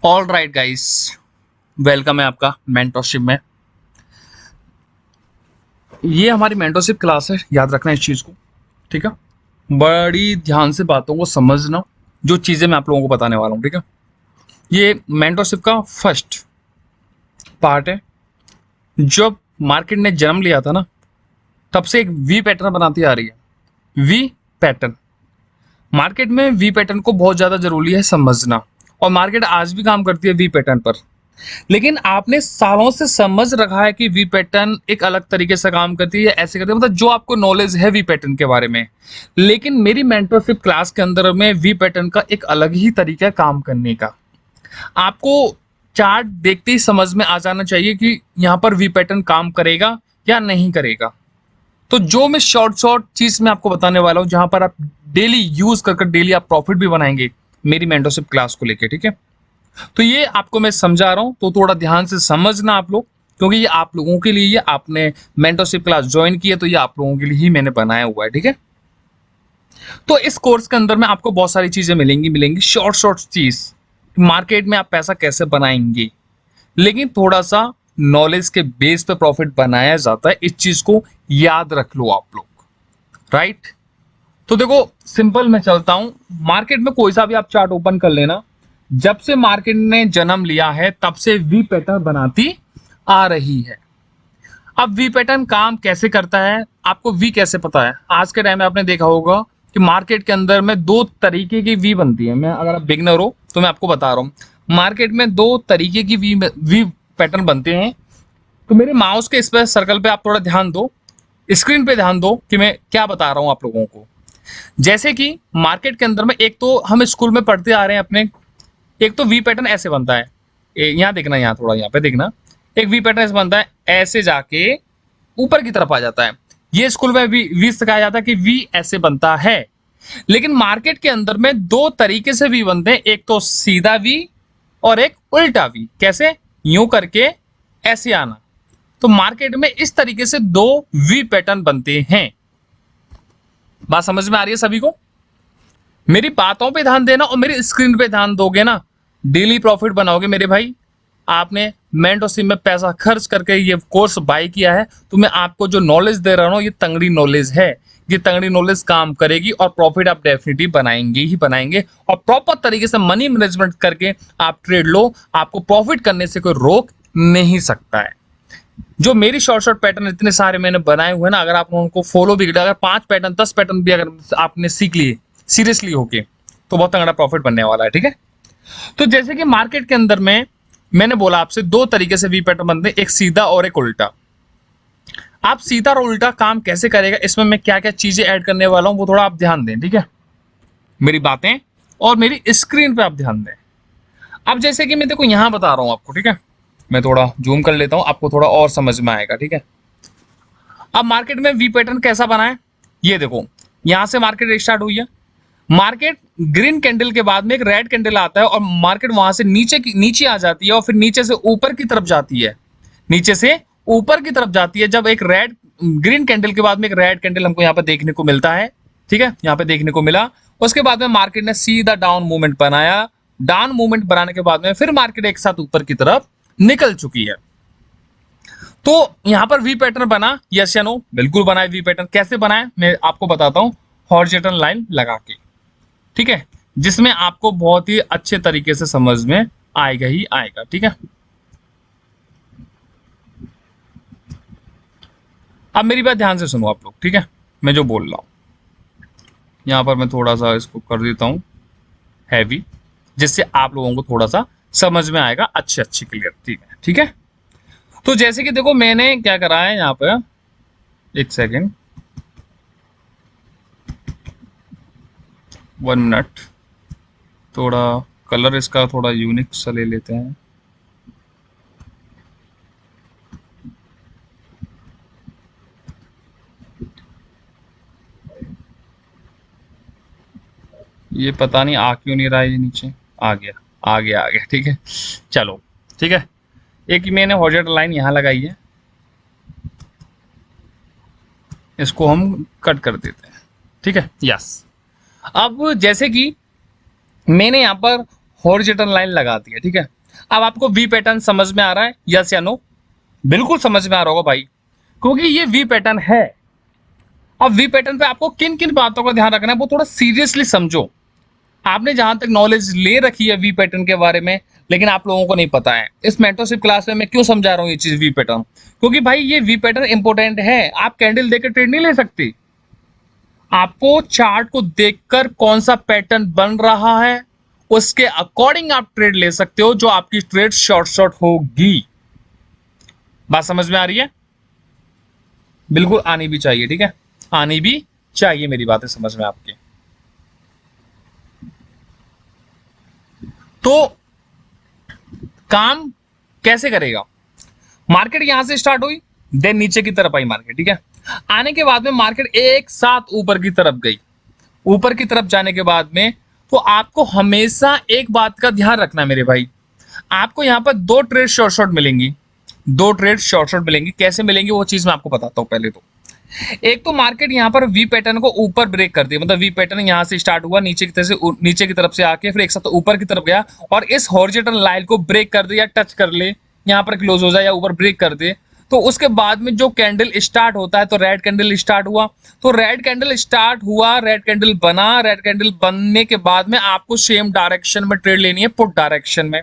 All right guys, welcome है आपका mentorship में। ये हमारी मेंटरशिप क्लास है, याद रखना इस चीज़ को, ठीक है। बड़ी ध्यान से बातों को समझना, जो चीज़ें मैं आप लोगों को बताने वाला हूँ, ठीक है। ये मेंटरशिप का फर्स्ट पार्ट है। जब मार्केट ने जन्म लिया था ना, तब से एक वी पैटर्न बनाती आ रही है। वी पैटर्न, मार्केट में वी पैटर्न को बहुत ज़्यादा जरूरी है समझना, और मार्केट आज भी काम करती है वी पैटर्न पर। लेकिन आपने सालों से समझ रखा है कि वी पैटर्न एक अलग तरीके से काम करती है, ऐसे करती है, मतलब जो आपको नॉलेज है वी पैटर्न के बारे में। लेकिन मेरी मेंटरशिप क्लास के अंदर में वी पैटर्न का एक अलग ही तरीका है काम करने का। आपको चार्ट देखते ही समझ में आ जाना चाहिए कि यहाँ पर वी पैटर्न काम करेगा या नहीं करेगा। तो जो मैं शॉर्ट शॉर्ट चीज में आपको बताने वाला हूँ, जहां पर आप डेली यूज कर डेली आप प्रॉफिट भी बनाएंगे मेरी मेंटरशिप क्लास को लेके, ठीक है। तो ये आपको मैं समझा रहा हूं, तो थोड़ा ध्यान से समझना आप लोग, क्योंकि ये आप लोगों के लिए, ये आपने मेंटरशिप क्लास ज्वाइन की है तो ये आप लोगों के लिए ही मैंने बनाया हुआ है, ठीक है। तो इस कोर्स के अंदर में आपको बहुत सारी चीजें मिलेंगी शॉर्ट शॉर्ट चीज। मार्केट में आप पैसा कैसे बनाएंगे, लेकिन थोड़ा सा नॉलेज के बेस पे प्रॉफिट बनाया जाता है, इस चीज को याद रख लो आप लोग, राइट। तो देखो, सिंपल मैं चलता हूं। मार्केट में कोई सा भी आप चार्ट ओपन कर लेना, जब से मार्केट ने जन्म लिया है तब से वी पैटर्न बनाती आ रही है। अब वी पैटर्न काम कैसे करता है, आपको वी कैसे पता है? आज के टाइम में आपने देखा होगा कि मार्केट के अंदर में दो तरीके की वी बनती है। मैं, अगर आप बिगनर हो तो मैं आपको बता रहा हूं, मार्केट में दो तरीके की वी पैटर्न बनते हैं। तो मेरे माउस के इस पर सर्कल पे आप थोड़ा ध्यान दो, स्क्रीन पे ध्यान दो कि मैं क्या बता रहा हूं आप लोगों को। जैसे कि मार्केट के अंदर में, एक तो हम स्कूल में पढ़ते आ रहे हैं अपने, एक तो वी पैटर्न ऐसे बनता है। यहाँ देखना, यहाँ थोड़ा यहाँ पे देखना, एक वी पैटर्न ऐसे बनता है, ऐसे जाके ऊपर की तरफ आ जाता है। ये स्कूल में वी सिखाया जाता है कि वी ऐसे बनता है। लेकिन मार्केट के अंदर में दो तरीके से वी बनते हैं, एक तो सीधा वी और एक उल्टा वी। कैसे? यूं करके ऐसे आना। तो मार्केट में इस तरीके से दो वी पैटर्न बनते हैं। बात समझ में आ रही है सभी को? मेरी बातों पे ध्यान देना और मेरी स्क्रीन पे ध्यान दोगे ना, डेली प्रॉफिट बनाओगे मेरे भाई। आपने मेंटरशिप में पैसा खर्च करके ये कोर्स बाय किया है, तो मैं आपको जो नॉलेज दे रहा हूँ ये तंगड़ी नॉलेज है। ये तंगड़ी नॉलेज काम करेगी और प्रॉफिट आप डेफिनेटली बनाएंगे ही बनाएंगे। और प्रॉपर तरीके से मनी मैनेजमेंट करके आप ट्रेड लो, आपको प्रॉफिट करने से कोई रोक नहीं सकता है। जो मेरी शॉर्ट शॉर्ट पैटर्न इतने सारे मैंने बनाए हुए हैं ना, अगर आप उनको फॉलो भी करें, अगर 5 पैटर्न 10 पैटर्न भी अगर आपने सीख लिए सीरियसली होके, तो बहुत तगड़ा प्रॉफिट बनने वाला है, ठीक है। तो जैसे कि मार्केट के अंदर में मैंने बोला आपसे दो तरीके से वी पैटर्न बनते हैं, एक सीधा और एक उल्टा। आप सीधा और उल्टा काम कैसे करेगा, इसमें मैं क्या क्या चीजें ऐड करने वाला हूं वो थोड़ा आप ध्यान दें, ठीक है। मेरी बातें और मेरी स्क्रीन पे आप ध्यान दें। अब जैसे कि मैं देखो यहां बता रहा हूं आपको, ठीक है। मैं थोड़ा जूम कर लेता हूं, आपको थोड़ा और समझ में आएगा, ठीक है। अब मार्केट में वी पैटर्न कैसा बना है, ये देखो। यहां से मार्केट स्टार्ट हुई है। मार्केट ग्रीन कैंडल के बाद में एक रेड कैंडल आता है, और मार्केट वहां से नीचे आ जाती है, और फिर नीचे से ऊपर की तरफ जाती है। नीचे से ऊपर की तरफ जाती है, जब एक रेड ग्रीन कैंडल के बाद में एक रेड कैंडल हमको यहाँ पर देखने को मिलता है, ठीक है। यहाँ पे देखने को मिला। उसके बाद में मार्केट ने सीधा डाउन मूवमेंट बनाया। डाउन मूवमेंट बनाने के बाद में फिर मार्केट एक साथ ऊपर की तरफ निकल चुकी है। तो यहां पर वी पैटर्न बना, यस या नो? बिल्कुल बना है। वी पैटर्न कैसे बनाए मैं आपको बताता हूं, हॉरिजॉन्टल लाइन लगा के, ठीक है, जिसमें आपको बहुत ही अच्छे तरीके से समझ में आएगा ही आएगा, ठीक है। अब मेरी बात ध्यान से सुनो आप लोग, ठीक है, मैं जो बोल रहा हूं। यहां पर मैं थोड़ा सा इसको कर देता हूं हैवी, जिससे आप लोगों को थोड़ा सा समझ में आएगा अच्छे अच्छे क्लियर, ठीक है, ठीक है। तो जैसे कि देखो मैंने क्या करा है यहाँ पे, एक सेकेंड, 1 मिनट, थोड़ा कलर इसका थोड़ा यूनिक सा ले लेते हैं। ये पता नहीं आ क्यों नहीं रहा है, ये नीचे आ गया, आ गया, आ गया, ठीक है। चलो, ठीक है। एक मैंने हॉरिजॉन्टल लाइन यहाँ लगाई है, इसको हम कट कर देते हैं, ठीक है, यस। अब जैसे कि मैंने यहाँ पर हॉरिजॉन्टल लाइन लगा दी है, ठीक है। अब आपको वी पैटर्न समझ में आ रहा है, यस या नो? बिल्कुल समझ में आ रहा होगा भाई, क्योंकि ये वी पैटर्न है। अब वी पैटर्न पे आपको किन किन बातों का ध्यान रखना है वो थोड़ा सीरियसली समझो। आपने जहां तक नॉलेज ले रखी है वी पैटर्न के बारे में, लेकिन आप लोगों को नहीं पता है। इस मेंटरशिप क्लास में मैं क्यों समझा रहा हूँ ये चीज वी पैटर्न, क्योंकि भाई ये वी पैटर्न इंपॉर्टेंट है। आप कैंडल देकर ट्रेड नहीं ले सकते। आपको चार्ट को देखकर कौन सा पैटर्न बन रहा है उसके अकॉर्डिंग आप ट्रेड ले सकते हो, जो आपकी ट्रेड शॉर्ट होगी। बात समझ में आ रही है? बिल्कुल आनी भी चाहिए, ठीक है, आनी भी चाहिए मेरी बातें समझ में आपके। तो काम कैसे करेगा? मार्केट यहां से स्टार्ट हुई, देन नीचे की तरफ आई मार्केट, ठीक है। आने के बाद में मार्केट एक साथ ऊपर की तरफ गई। ऊपर की तरफ जाने के बाद में तो आपको हमेशा एक बात का ध्यान रखना है मेरे भाई, आपको यहां पर दो ट्रेड शॉर्ट मिलेंगी। दो ट्रेड शॉर्ट मिलेंगी, कैसे मिलेंगी वो चीज मैं आपको बताता हूं। पहले तो एक तो मार्केट यहां पर वी पैटर्न को ऊपर ब्रेक कर दिया, मतलब वी पैटर्न यहां से स्टार्ट हुआ, नीचे की तरफ से आके फिर एक साथ ऊपर की तरफ गया और इस हॉरिजॉन्टल लाइन को ब्रेक कर दे या टच कर ले, यहां पर क्लोज हो जाए या ऊपर ब्रेक कर दे। तो उसके बाद में जो कैंडल स्टार्ट होता है, तो रेड कैंडल स्टार्ट हुआ, तो रेड कैंडल स्टार्ट हुआ, रेड कैंडल बना, रेड कैंडल बनने के बाद में आपको सेम डायरेक्शन में ट्रेड लेनी है, पुट डायरेक्शन में।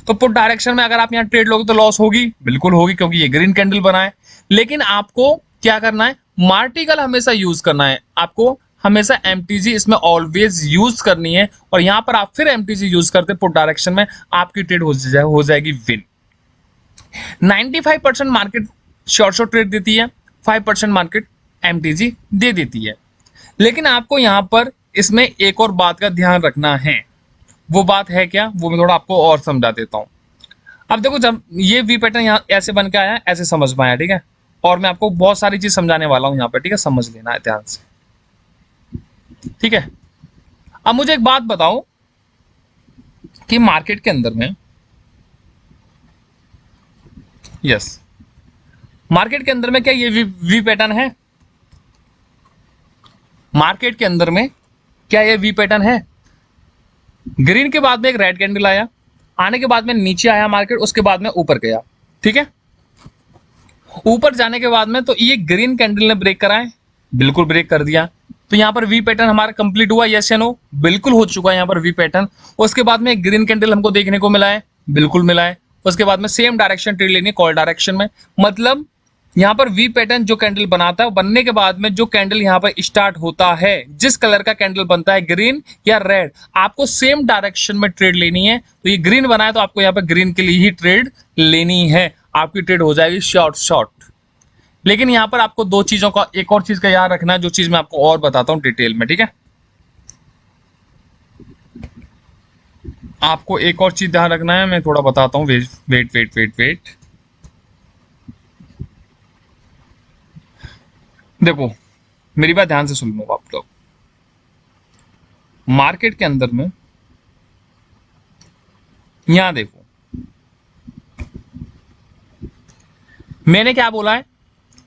तो पुट डायरेक्शन में अगर आप यहाँ ट्रेड लोगे तो लॉस होगी, बिल्कुल होगी, क्योंकि ये ग्रीन कैंडल बना है। लेकिन आपको क्या करना है, मार्टिकल हमेशा यूज करना है। आपको हमेशा एमटीजी इसमें ऑलवेज यूज करनी है, और यहां पर आप फिर एमटीजी यूज करते पुट डायरेक्शन में, आपकी ट्रेड हो जाएगी विन। 95% मार्केट शॉर्ट ट्रेड देती है, 5% मार्केट एमटीजी दे देती है। लेकिन आपको यहां पर इसमें एक और बात का ध्यान रखना है। वो बात है क्या, वो मैं थोड़ा आपको और समझा देता हूं। अब देखो, जब ये वी पैटर्न यहाँ ऐसे बन के आया, ऐसे समझ में आया, ठीक है, और मैं आपको बहुत सारी चीज समझाने वाला हूं यहाँ पे, ठीक है, समझ लेना है ध्यान से, ठीक है। अब मुझे एक बात बताओ कि मार्केट के अंदर में, यस, मार्केट के अंदर में क्या ये वी पैटर्न है? मार्केट के अंदर में क्या ये वी पैटर्न है? ग्रीन के बाद में एक रेड कैंडल आया, आने के बाद में नीचे आया मार्केट, उसके बाद में ऊपर गया, ठीक है। ऊपर जाने के बाद में तो ये ग्रीन कैंडल ने ब्रेक करा है, बिल्कुल ब्रेक कर दिया। तो यहाँ पर वी पैटर्न हमारा कंप्लीट हुआ, यस या नो? बिल्कुल हो चुका है यहाँ पर वी पैटर्न। उसके बाद में एक ग्रीन कैंडल हमको देखने को मिला है, बिल्कुल मिला है। उसके बाद में सेम डायरेक्शन ट्रेड लेनी है, कॉल डायरेक्शन में। मतलब यहाँ पर वी पैटर्न जो कैंडल बनाता है, बनने के बाद में जो कैंडल यहाँ पर स्टार्ट होता है, जिस कलर का कैंडल बनता है, ग्रीन या रेड, आपको सेम डायरेक्शन में ट्रेड लेनी है। तो ये ग्रीन बना है तो आपको यहाँ पर ग्रीन के लिए ही ट्रेड लेनी है, आपकी ट्रेड हो जाएगी शॉर्ट। लेकिन यहाँ पर आपको दो चीजों का, एक और चीज का याद रखना है, जो चीज मैं आपको और बताता हूं डिटेल में, ठीक है। आपको एक और चीज ध्यान रखना है, मैं थोड़ा बताता हूं। वेट, देखो मेरी बात ध्यान से सुन लो आप लोग। मार्केट के अंदर में यहां देखो, मैंने क्या बोला है,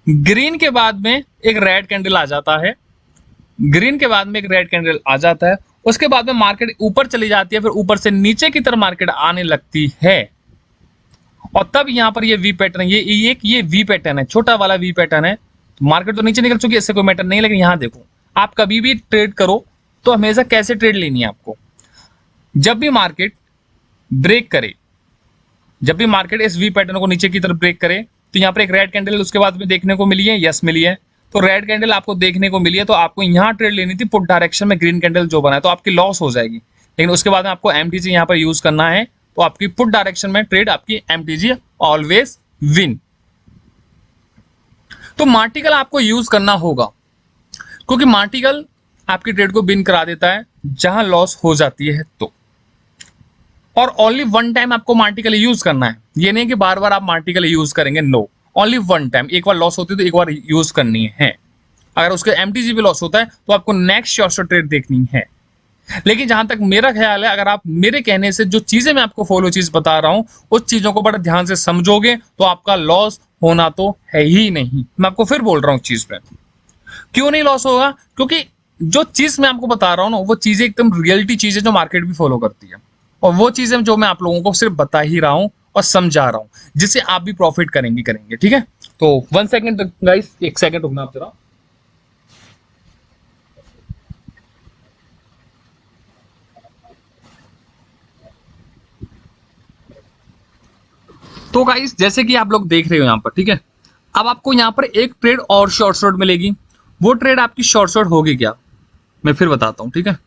ग्रीन के बाद में एक रेड कैंडल आ जाता है, ग्रीन के बाद में एक रेड कैंडल आ जाता है, उसके बाद में मार्केट ऊपर चली जाती है, फिर ऊपर से नीचे की तरफ मार्केट आने लगती है, और तब यहां पर ये वी पैटर्न, ये वी पैटर्न है, छोटा वाला वी पैटर्न है। मार्केट तो नीचे निकल चुकी है, इससे कोई मैटर नहीं, लेकिन यहां देखो, आप कभी भी ट्रेड करो तो हमेशा कैसे ट्रेड लेनी है आपको, जब भी मार्केट ब्रेक करे, जब भी मार्केट इस वी पैटर्न को नीचे की तरफ ब्रेक करे, तो यहाँ पर एक रेड कैंडल उसके बाद में देखने को मिली है, यस मिली है। तो रेड कैंडल आपको देखने को मिली है, तो आपको यहाँ ट्रेड लेनी थी पुट डायरेक्शन में, ग्रीन कैंडल जो बना है, तो आपकी लॉस हो जाएगी। लेकिन उसके बाद में आपको एमटीजी यहाँ पर यूज करना है, तो आपकी पुट डायरेक्शन में ट्रेड, आपकी एमटीजी ऑलवेज विन। तो मार्टिकल आपको यूज करना होगा, क्योंकि मार्टिकल आपकी ट्रेड को विन करा देता है जहां लॉस हो जाती है तो। और ओनली वन टाइम आपको मार्टिकल यूज करना है, ये नहीं कि बार बार आप मार्टिकल यूज करेंगे, नो, ओनली वन टाइम। एक बार लॉस होती है तो एक बार यूज करनी है। अगर उसके एमटीजी भी लॉस होता है तो आपको नेक्स्ट शॉर्ट ट्रेड देखनी है। लेकिन जहां तक मेरा ख्याल है, अगर आप मेरे कहने से जो चीजें मैं आपको फॉलो चीज बता रहा हूं, उस चीजों को बड़ा ध्यान से समझोगे तो आपका लॉस होना तो है ही नहीं। मैं आपको फिर बोल रहा हूं चीज पे, क्यों नहीं लॉस होगा, क्योंकि जो चीज मैं आपको बता रहा हूं ना, वो चीजें एकदम रियलिटी चीज है जो मार्केट भी फॉलो करती है। और वो चीजें जो मैं आप लोगों को सिर्फ बता ही रहा हूं और समझा रहा हूं, जिससे आप भी प्रॉफिट करेंगे। ठीक है, तो 1 सेकंड गाइस, 1 सेकंड रुकना आप जरा। तो गाइस जैसे कि आप लोग देख रहे हो यहाँ पर, ठीक है, अब आपको यहाँ पर एक ट्रेड और शॉर्ट मिलेगी। वो ट्रेड आपकी शॉर्ट होगी क्या, मैं फिर बताता हूँ। ठीक है,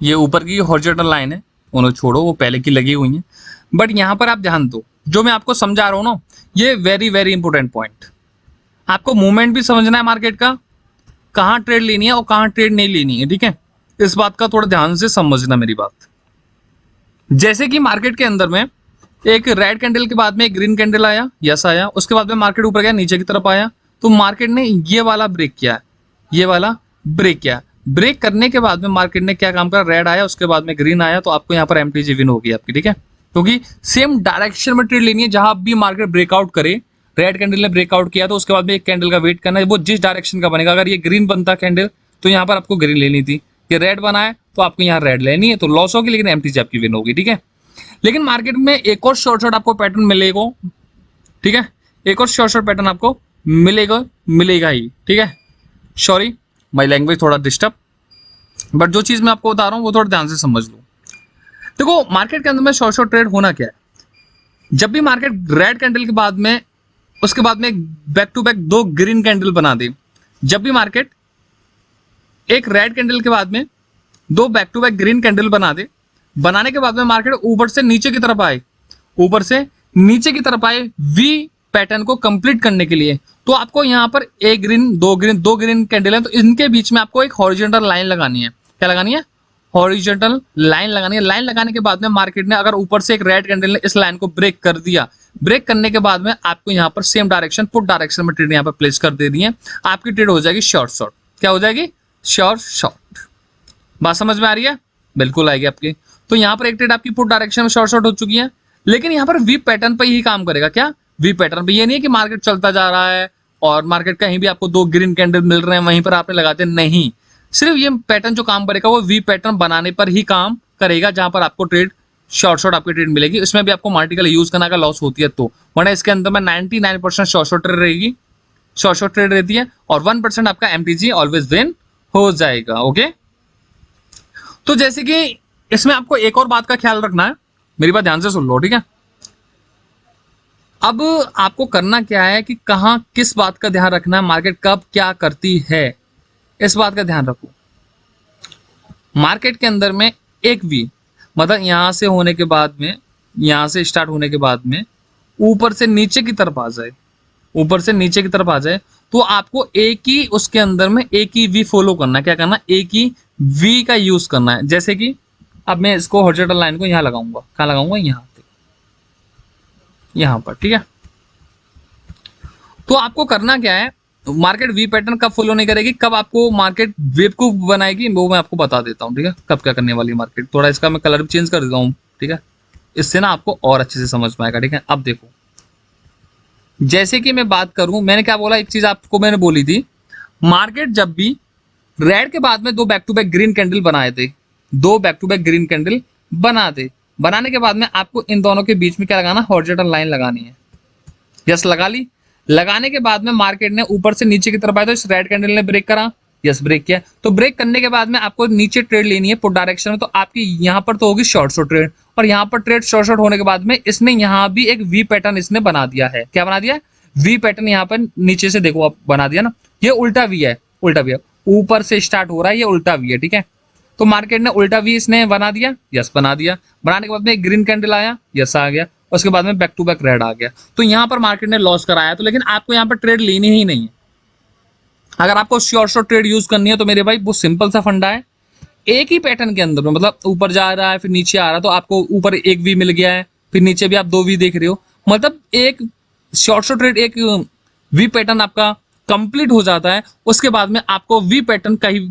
ये ऊपर की हॉरिजॉन्टल लाइन है, उन्हें छोड़ो, वो पहले की लगी हुई है। बट यहाँ पर आप ध्यान दो, जो मैं आपको समझा रहा हूँ ना, ये वेरी वेरी इंपॉर्टेंट पॉइंट। आपको मूवमेंट भी समझना है मार्केट का, कहाँ ट्रेड लेनी है और कहाँ ट्रेड नहीं लेनी है। ठीक है, इस बात का थोड़ा ध्यान से समझना मेरी बात। जैसे कि मार्केट के अंदर में एक रेड कैंडल के बाद में एक ग्रीन कैंडल आया, यस आया, उसके बाद में मार्केट ऊपर गया, नीचे की तरफ आया, तो मार्केट ने ये वाला ब्रेक किया, ये वाला ब्रेक किया। ब्रेक करने के बाद में मार्केट ने क्या काम करा, रेड आया, उसके बाद में ग्रीन आया, तो आपको यहाँ पर एमटीजी विन होगी आपकी। ठीक है, क्योंकि सेम डायरेक्शन में ट्रेड लेनी है, जहां भी मार्केट ब्रेकआउट करे, रेड कैंडल ने ब्रेकआउट किया तो उसके बाद में एक कैंडल का वेट करना है, वो जिस डायरेक्शन का बनेगा। अगर ये ग्रीन बनता कैंडल तो यहाँ पर आपको ग्रीन लेनी थी, ये रेड बना है तो आपको यहाँ रेड लेनी है, तो लॉस होगी, लेकिन एमटीजी आपकी विन होगी। ठीक है, लेकिन मार्केट में एक और शॉर्ट आपको पैटर्न मिलेगा। ठीक है, एक और शॉर्ट पैटर्न आपको मिलेगा ही। ठीक है, सॉरी माय लैंग्वेज थोड़ा डिस्टर्ब, बट जो चीज मैं आपको बता रहा हूँ वो थोड़ा ध्यान से समझ लो। देखो मार्केट के अंदर में शॉर्ट ट्रेड होना क्या है, जब भी मार्केट रेड कैंडल के बाद में, उसके बाद में back to back 2 green candle बना दे, जब भी मार्केट एक रेड कैंडल के बाद में 2 back to back green candle बना दे, बनाने के बाद में मार्केट ऊपर से नीचे की तरफ आए, ऊपर से नीचे की तरफ आए वी पैटर्न को कंप्लीट करने के लिए, तो आपको यहाँ पर एक ग्रीन, दो ग्रीन कैंडल है, तो इनके बीच में आपको एक हॉरिजॉन्टल लाइन लगानी है। क्या लगानी है, हॉरिजॉन्टल लाइन लगानी है। लाइन लगाने के बाद में मार्केट ने अगर ऊपर से एक रेड कैंडल ने इस लाइन को ब्रेक कर दिया, ब्रेक करने के बाद में आपको यहाँ पर सेम डायरेक्शन, पुट डायरेक्शन में ट्रेड यहाँ पर प्लेस कर दे दी है, आपकी ट्रेड हो जाएगी शॉर्ट। क्या हो जाएगी, शॉर्ट। बात समझ में आ रही है, बिल्कुल आएगी आपकी। तो यहाँ पर एक ट्रेड आपकी पुट डायरेक्शन में शॉर्ट हो चुकी है, लेकिन यहाँ पर वी पैटर्न पर ही काम करेगा। क्या, वी पैटर्न पे। ये नहीं है कि मार्केट चलता जा रहा है और मार्केट कहीं भी आपको 2 ग्रीन कैंडल मिल रहे हैं वहीं पर आपने लगाते, नहीं, सिर्फ ये पैटर्न जो काम करेगा वो वी पैटर्न बनाने पर ही काम करेगा, जहां पर आपको ट्रेड शॉर्ट आपकी ट्रेड मिलेगी। इसमें भी आपको मल्टीपल यूज करना का लॉस होती है, तो वरना इसके अंदर में 99% शॉर्ट ट्रेड रहेगी, शॉर्ट ट्रेड रहती है, और 1% आपका एमटीजी ऑलवेज विन हो जाएगा। ओके, तो जैसे कि इसमें आपको एक और बात का ख्याल रखना है, मेरी बात ध्यान से सुन लो। ठीक है, अब आपको करना क्या है कि कहां किस बात का ध्यान रखना है, मार्केट कब क्या करती है, इस बात का ध्यान रखो। मार्केट के अंदर में एक वी, मतलब यहां से होने के बाद में, यहां से स्टार्ट होने के बाद में ऊपर से नीचे की तरफ आ जाए, ऊपर से नीचे की तरफ आ जाए, तो आपको एक ही उसके अंदर में एक ही वी फॉलो करना है। क्या करना, एक ही वी का यूज करना है। जैसे कि अब मैं इसको हॉरिजॉन्टल लाइन को यहां लगाऊंगा, कहां लगाऊंगा, यहां पर। ठीक है, तो आपको करना क्या है, मार्केट वी पैटर्न कब फॉलो नहीं करेगी, कब आपको मार्केट बेवकूफ बनाएगी, वो मैं आपको बता देता हूं। ठीक है, कब क्या करने वाली मार्केट, थोड़ा इसका मैं कलर भी चेंज कर देता हूं। ठीक है, इससे ना आपको और अच्छे से समझ में आएगा। ठीक है, अब देखो, जैसे कि मैं बात करूं, मैंने क्या बोला, एक चीज आपको मैंने बोली थी, मार्केट जब भी रेड के बाद में 2 back to back green candle बनाए थे, 2 back to back green candle बना दे, बनाने के बाद में आपको इन दोनों के बीच में क्या लगाना, हॉरिजॉन्टल लाइन लगानी है। यस, लगा ली। लगाने के बाद में मार्केट ने ऊपर से नीचे की तरफ आया, तो इस रेड कैंडल ने ब्रेक करा, यस ब्रेक किया, तो ब्रेक करने के बाद में आपको नीचे ट्रेड लेनी है पुट डायरेक्शन में, तो आपकी यहाँ पर तो होगी शॉर्ट ट्रेड, और यहाँ पर ट्रेड शॉर्ट होने के बाद में इसने यहाँ भी एक वी पैटर्न इसने बना दिया है। क्या बना दिया, वी पैटर्न। यहाँ पर नीचे से देखो आप बना दिया ना, ये उल्टा वी है, उल्टा वी है, ऊपर से स्टार्ट हो रहा है, ये उल्टा वी है। ठीक है, तो मार्केट ने उल्टा वी इसने बना दिया, यस बना दिया, बनाने के बाद में एक ग्रीन कैंडल आया, यस आ गया, उसके बाद में बैक टू बैक रेड आ गया, तो यहाँ पर मार्केट ने लॉस कराया। तो लेकिन आपको यहाँ पर ट्रेड लेनी ही नहीं है। अगर आपको शॉर्ट ट्रेड यूज करनी है तो मेरे भाई वो सिंपल सा फंडा है, एक ही पैटर्न के अंदर में, मतलब ऊपर जा रहा है फिर नीचे आ रहा है, तो आपको ऊपर एक वी मिल गया है, फिर नीचे भी आप 2 वी देख रहे हो, मतलब एक शॉर्ट ट्रेड, एक वी पैटर्न आपका कंप्लीट हो जाता है उसके बाद में आपको वी पैटर्न कहीं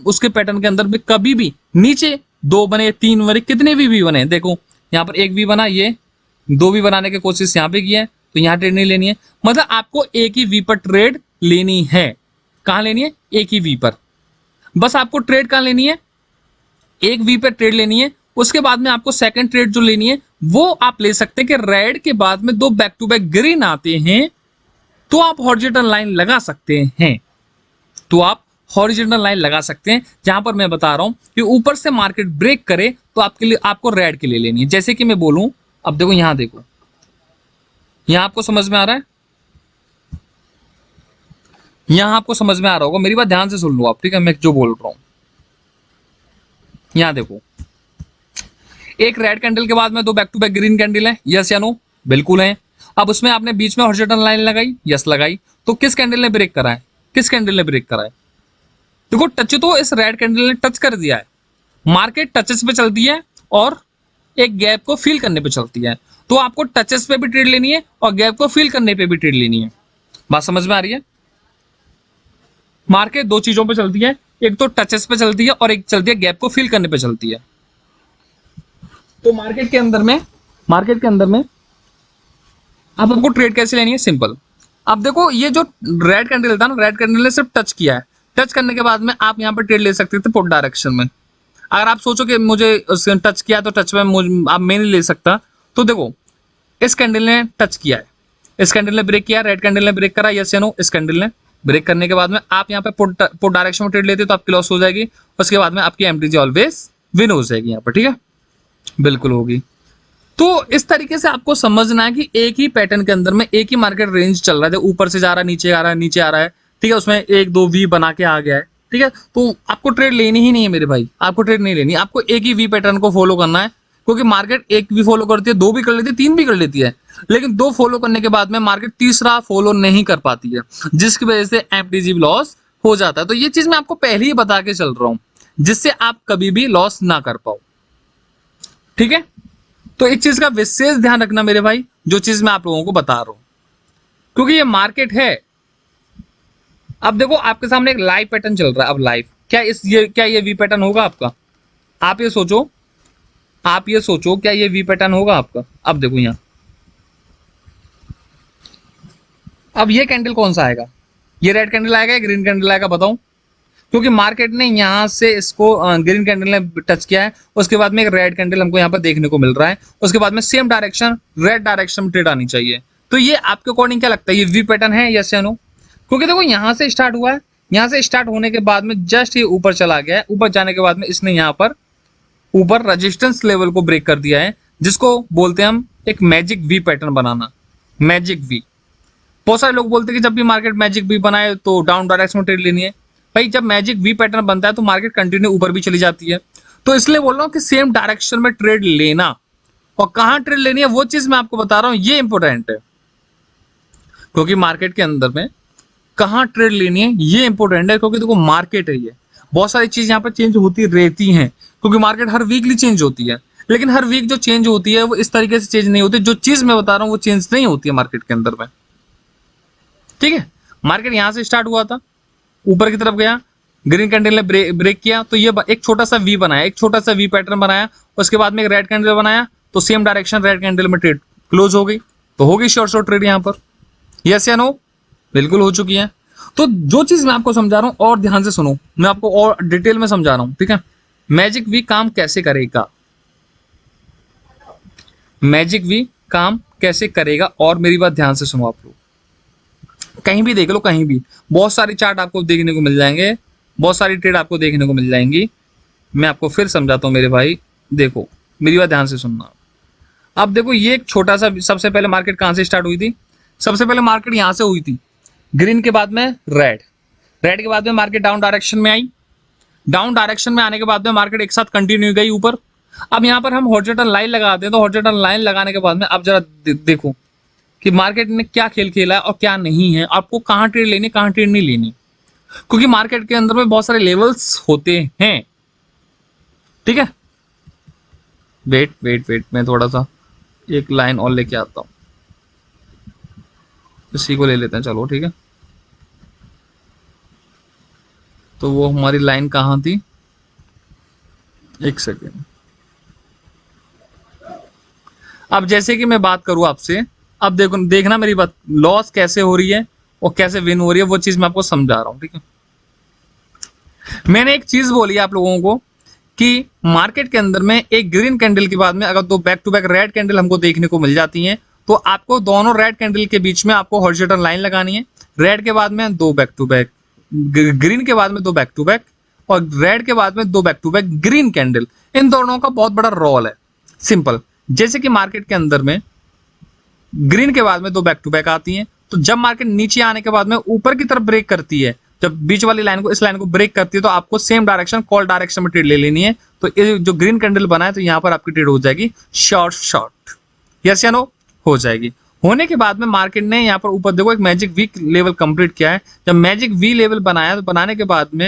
उसके पैटर्न के अंदर में कभी भी नीचे 2 बने 3 बने कितने भी वी बने, देखो यहाँ पर 1 वी बना, ये 2 वी बनाने की कोशिश यहाँ पे की है, तो यहाँ ट्रेड नहीं लेनी है। मतलब आपको एक ही वी पर ट्रेड लेनी है। कहाँ लेनी है? एक ही वी पर। बस आपको ट्रेड कहाँ लेनी है? एक वी पर ट्रेड लेनी है। उसके बाद में आपको सेकंड ट्रेड जो लेनी है वो आप ले सकते हैं कि रेड के बाद में 2 बैक टू बैक ग्रीन आते हैं तो आप हॉरिजॉन्टल लाइन लगा सकते हैं। तो आप हॉरिजॉन्टल लाइन लगा सकते हैं। जहां पर मैं बता रहा हूं कि ऊपर से मार्केट ब्रेक करे तो आपके लिए आपको रेड के लिए लेनी है। जैसे कि मैं बोलूं, अब देखो यहां देखो, यहां आपको समझ में आ रहा है? यहां आपको समझ में आ रहा होगा, मेरी बात ध्यान से सुन लो आप, ठीक है? मैं जो बोल रहा हूं, यहां देखो, एक रेड कैंडल के बाद में 2 back to back green candle है, यस या नो? बिल्कुल है। अब उसमें आपने बीच में हॉरिजॉन्टल लाइन लगाई, यस लगाई, तो किस कैंडल ने ब्रेक करा है? किस कैंडल ने ब्रेक करा है? देखो टच तो इस रेड कैंडल ने टच कर दिया है। मार्केट टचेस पे चलती है और एक गैप को फिल करने पे चलती है, तो आपको टचेस पे भी ट्रेड लेनी है और गैप को फिल करने पे भी ट्रेड लेनी है। बात समझ में आ रही है? मार्केट 2 चीजों पे चलती है, एक तो टचेस पे चलती है और एक चलती है गैप को फिल करने पे चलती है। तो मार्केट के अंदर में अब आपको ट्रेड कैसे लेनी है? सिंपल। अब देखो ये जो रेड कैंडल था ना, रेड कैंडल ने सिर्फ टच किया है, टच करने के बाद में आप यहाँ पर ट्रेड ले सकते थे पुट डायरेक्शन में। अगर आप सोचो कि मुझे उसने टच किया तो टच में आप मैं नहीं ले सकता, तो देखो इस कैंडल ने टच किया है, इस कैंडल ने ब्रेक किया, रेड कैंडल ने ब्रेक करा, यस या नो? इस कैंडल ने ब्रेक करने के बाद में आप यहाँ पे पुट डायरेक्शन में ट्रेड लेते तो आपकी लॉस हो जाएगी, उसके बाद में आपकी एमटीजी ऑलवेज विन हो जाएगी यहाँ पर, ठीक है? बिल्कुल होगी। तो इस तरीके से आपको समझना है कि एक ही पैटर्न के अंदर में एक ही मार्केट रेंज चल रहा है, ऊपर से जा रहा है, नीचे आ रहा है, नीचे आ रहा है, ठीक है? उसमें 1-2 वी बना के आ गया है, ठीक है? तो आपको ट्रेड लेनी ही नहीं है मेरे भाई, आपको ट्रेड नहीं लेनी, आपको एक ही वी पैटर्न को फॉलो करना है, क्योंकि मार्केट एक भी फॉलो करती है, 2 भी कर लेती है, 3 भी कर लेती है, लेकिन 2 फॉलो करने के बाद में मार्केट तीसरा फॉलो नहीं कर पाती है, जिसकी वजह से एमटीजी लॉस हो जाता है। तो ये चीज मैं आपको पहले ही बता के चल रहा हूं, जिससे आप कभी भी लॉस ना कर पाओ, ठीक है? तो एक चीज का विशेष ध्यान रखना मेरे भाई, जो चीज मैं आप लोगों को बता रहा हूं, क्योंकि ये मार्केट है। अब देखो आपके सामने एक लाइव पैटर्न चल रहा है। अब लाइव क्या ये वी पैटर्न होगा आपका? आप ये सोचो क्या ये वी पैटर्न होगा आपका? अब देखो यहां, अब ये कैंडल कौन सा आएगा? ये रेड कैंडल आएगा या ग्रीन कैंडल आएगा? बताओ। क्योंकि मार्केट ने यहां से इसको ग्रीन कैंडल ने टच किया है, उसके बाद में एक रेड कैंडल हमको यहाँ पर देखने को मिल रहा है, उसके बाद में सेम डायरेक्शन रेड डायरेक्शन में ट्रेड आनी चाहिए। तो ये आपके अकॉर्डिंग क्या लगता है, ये वी पैटर्न है, यस या नो? क्योंकि देखो यहां से स्टार्ट हुआ है, यहां से स्टार्ट होने के बाद में जस्ट ये ऊपर चला गया है, ऊपर जाने के बाद में इसने यहाँ पर ऊपर रेजिस्टेंस लेवल को ब्रेक कर दिया है, जिसको बोलते हैं हम एक मैजिक वी पैटर्न बनाना। मैजिक वी, बहुत सारे लोग बोलते हैं कि जब भी मार्केट मैजिक वी बनाए तो डाउन डायरेक्शन में ट्रेड लेनी है। भाई जब मैजिक वी पैटर्न बनता है तो मार्केट कंटिन्यू ऊपर भी चली जाती है, तो इसलिए बोल रहा हूँ कि सेम डायरेक्शन में ट्रेड लेना, और कहां ट्रेड लेनी है वो चीज मैं आपको बता रहा हूं, ये इंपॉर्टेंट है। क्योंकि मार्केट के अंदर में कहां ट्रेड लेनी है ये इंपॉर्टेंट है, क्योंकि देखो मार्केट है, ये बहुत सारी चीज यहाँ पर चेंज होती रहती हैं, क्योंकि मार्केट हर वीकली चेंज होती है, लेकिन हर वीक जो चेंज होती है वो इस तरीके से चेंज नहीं होती, जो चीज मैं बता रहा हूँ वो चेंज नहीं होती है मार्केट के अंदर में, ठीक है? मार्केट यहां से स्टार्ट हुआ था, ऊपर की तरफ गया, ग्रीन कैंडल ने ब्रेक किया, तो ये एक छोटा सा वी बनाया, एक छोटा सा वी पैटर्न बनाया, उसके बाद में एक रेड कैंडल बनाया, तो सेम डायरेक्शन रेड कैंडल में ट्रेड क्लोज हो गई, तो होगी शॉर्ट ट्रेड यहाँ पर, यस या नो? बिल्कुल हो चुकी है। तो जो चीज मैं आपको समझा रहा हूं और ध्यान से सुनो, मैं आपको और डिटेल में समझा रहा हूं, ठीक है? मैजिक वी काम कैसे करेगा, मैजिक वी काम कैसे करेगा, और मेरी बात ध्यान से सुनो आप लोग, कहीं भी देख लो, कहीं भी बहुत सारी चार्ट आपको देखने को मिल जाएंगे, बहुत सारी ट्रेड आपको देखने को मिल जाएंगी। मैं आपको फिर समझाता हूं मेरे भाई, देखो मेरी बात ध्यान से सुनना। अब देखो ये एक छोटा सा, सबसे पहले मार्केट कहां से स्टार्ट हुई थी? सबसे पहले मार्केट यहां से हुई थी, ग्रीन के बाद में रेड, रेड के बाद में मार्केट डाउन डायरेक्शन में आई, डाउन डायरेक्शन में आने के बाद में मार्केट एक साथ कंटिन्यू गई ऊपर। अब यहाँ पर हम हॉरिजॉन्टल लाइन लगाते हैं, तो हॉरिजॉन्टल लाइन लगाने के बाद में अब जरा देखो कि मार्केट ने क्या खेल खेला है और क्या नहीं है, आपको कहां ट्रेड लेनी, कहां ट्रेड नहीं लेनी, क्योंकि मार्केट के अंदर में बहुत सारे लेवल्स होते हैं, ठीक है? वेट मैं थोड़ा सा एक लाइन और लेके आता हूं, इसी को ले लेते हैं, चलो ठीक है? तो वो हमारी लाइन कहाँ थी, एक सेकेंड। अब जैसे कि मैं बात करूं आपसे, अब देखो देखना मेरी बात, लॉस कैसे हो रही है और कैसे विन हो रही है वो चीज मैं आपको समझा रहा हूं, ठीक है। मैंने एक चीज बोली आप लोगों को कि मार्केट के अंदर में एक ग्रीन कैंडल के बाद में अगर दो back to back red candle हमको देखने को मिल जाती हैं, तो आपको दोनों रेड कैंडल के बीच में आपको हॉरिजॉन्टल लाइन लगानी है। रेड के बाद में दो बैक टू बैक, ग्रीन के बाद में दो बैक टू बैक, और रेड के बाद में दो back to back green candle. इन दोनों का बहुत बड़ा रोल है। सिंपल, जैसे कि मार्केट के अंदर में ग्रीन के बाद में दो बैक टू बैक आती हैं, तो जब मार्केट नीचे आने के बाद में ऊपर की तरफ ब्रेक करती है, जब बीच वाली लाइन को, इस लाइन को ब्रेक करती है, तो आपको सेम डायरेक्शन कॉल डायरेक्शन में ट्रेड ले लेनी है। तो ये जो ग्रीन कैंडल बना है, तो यहाँ पर आपकी ट्रेड हो जाएगी शॉर्ट शॉर्ट, यस या नो, हो जाएगी। होने के बाद में मार्केट ने यहाँ पर ऊपर देखो एक मैजिक वी लेवल कंप्लीट किया है। जब मैजिक वी लेवल बनाया, तो बनाने के बाद में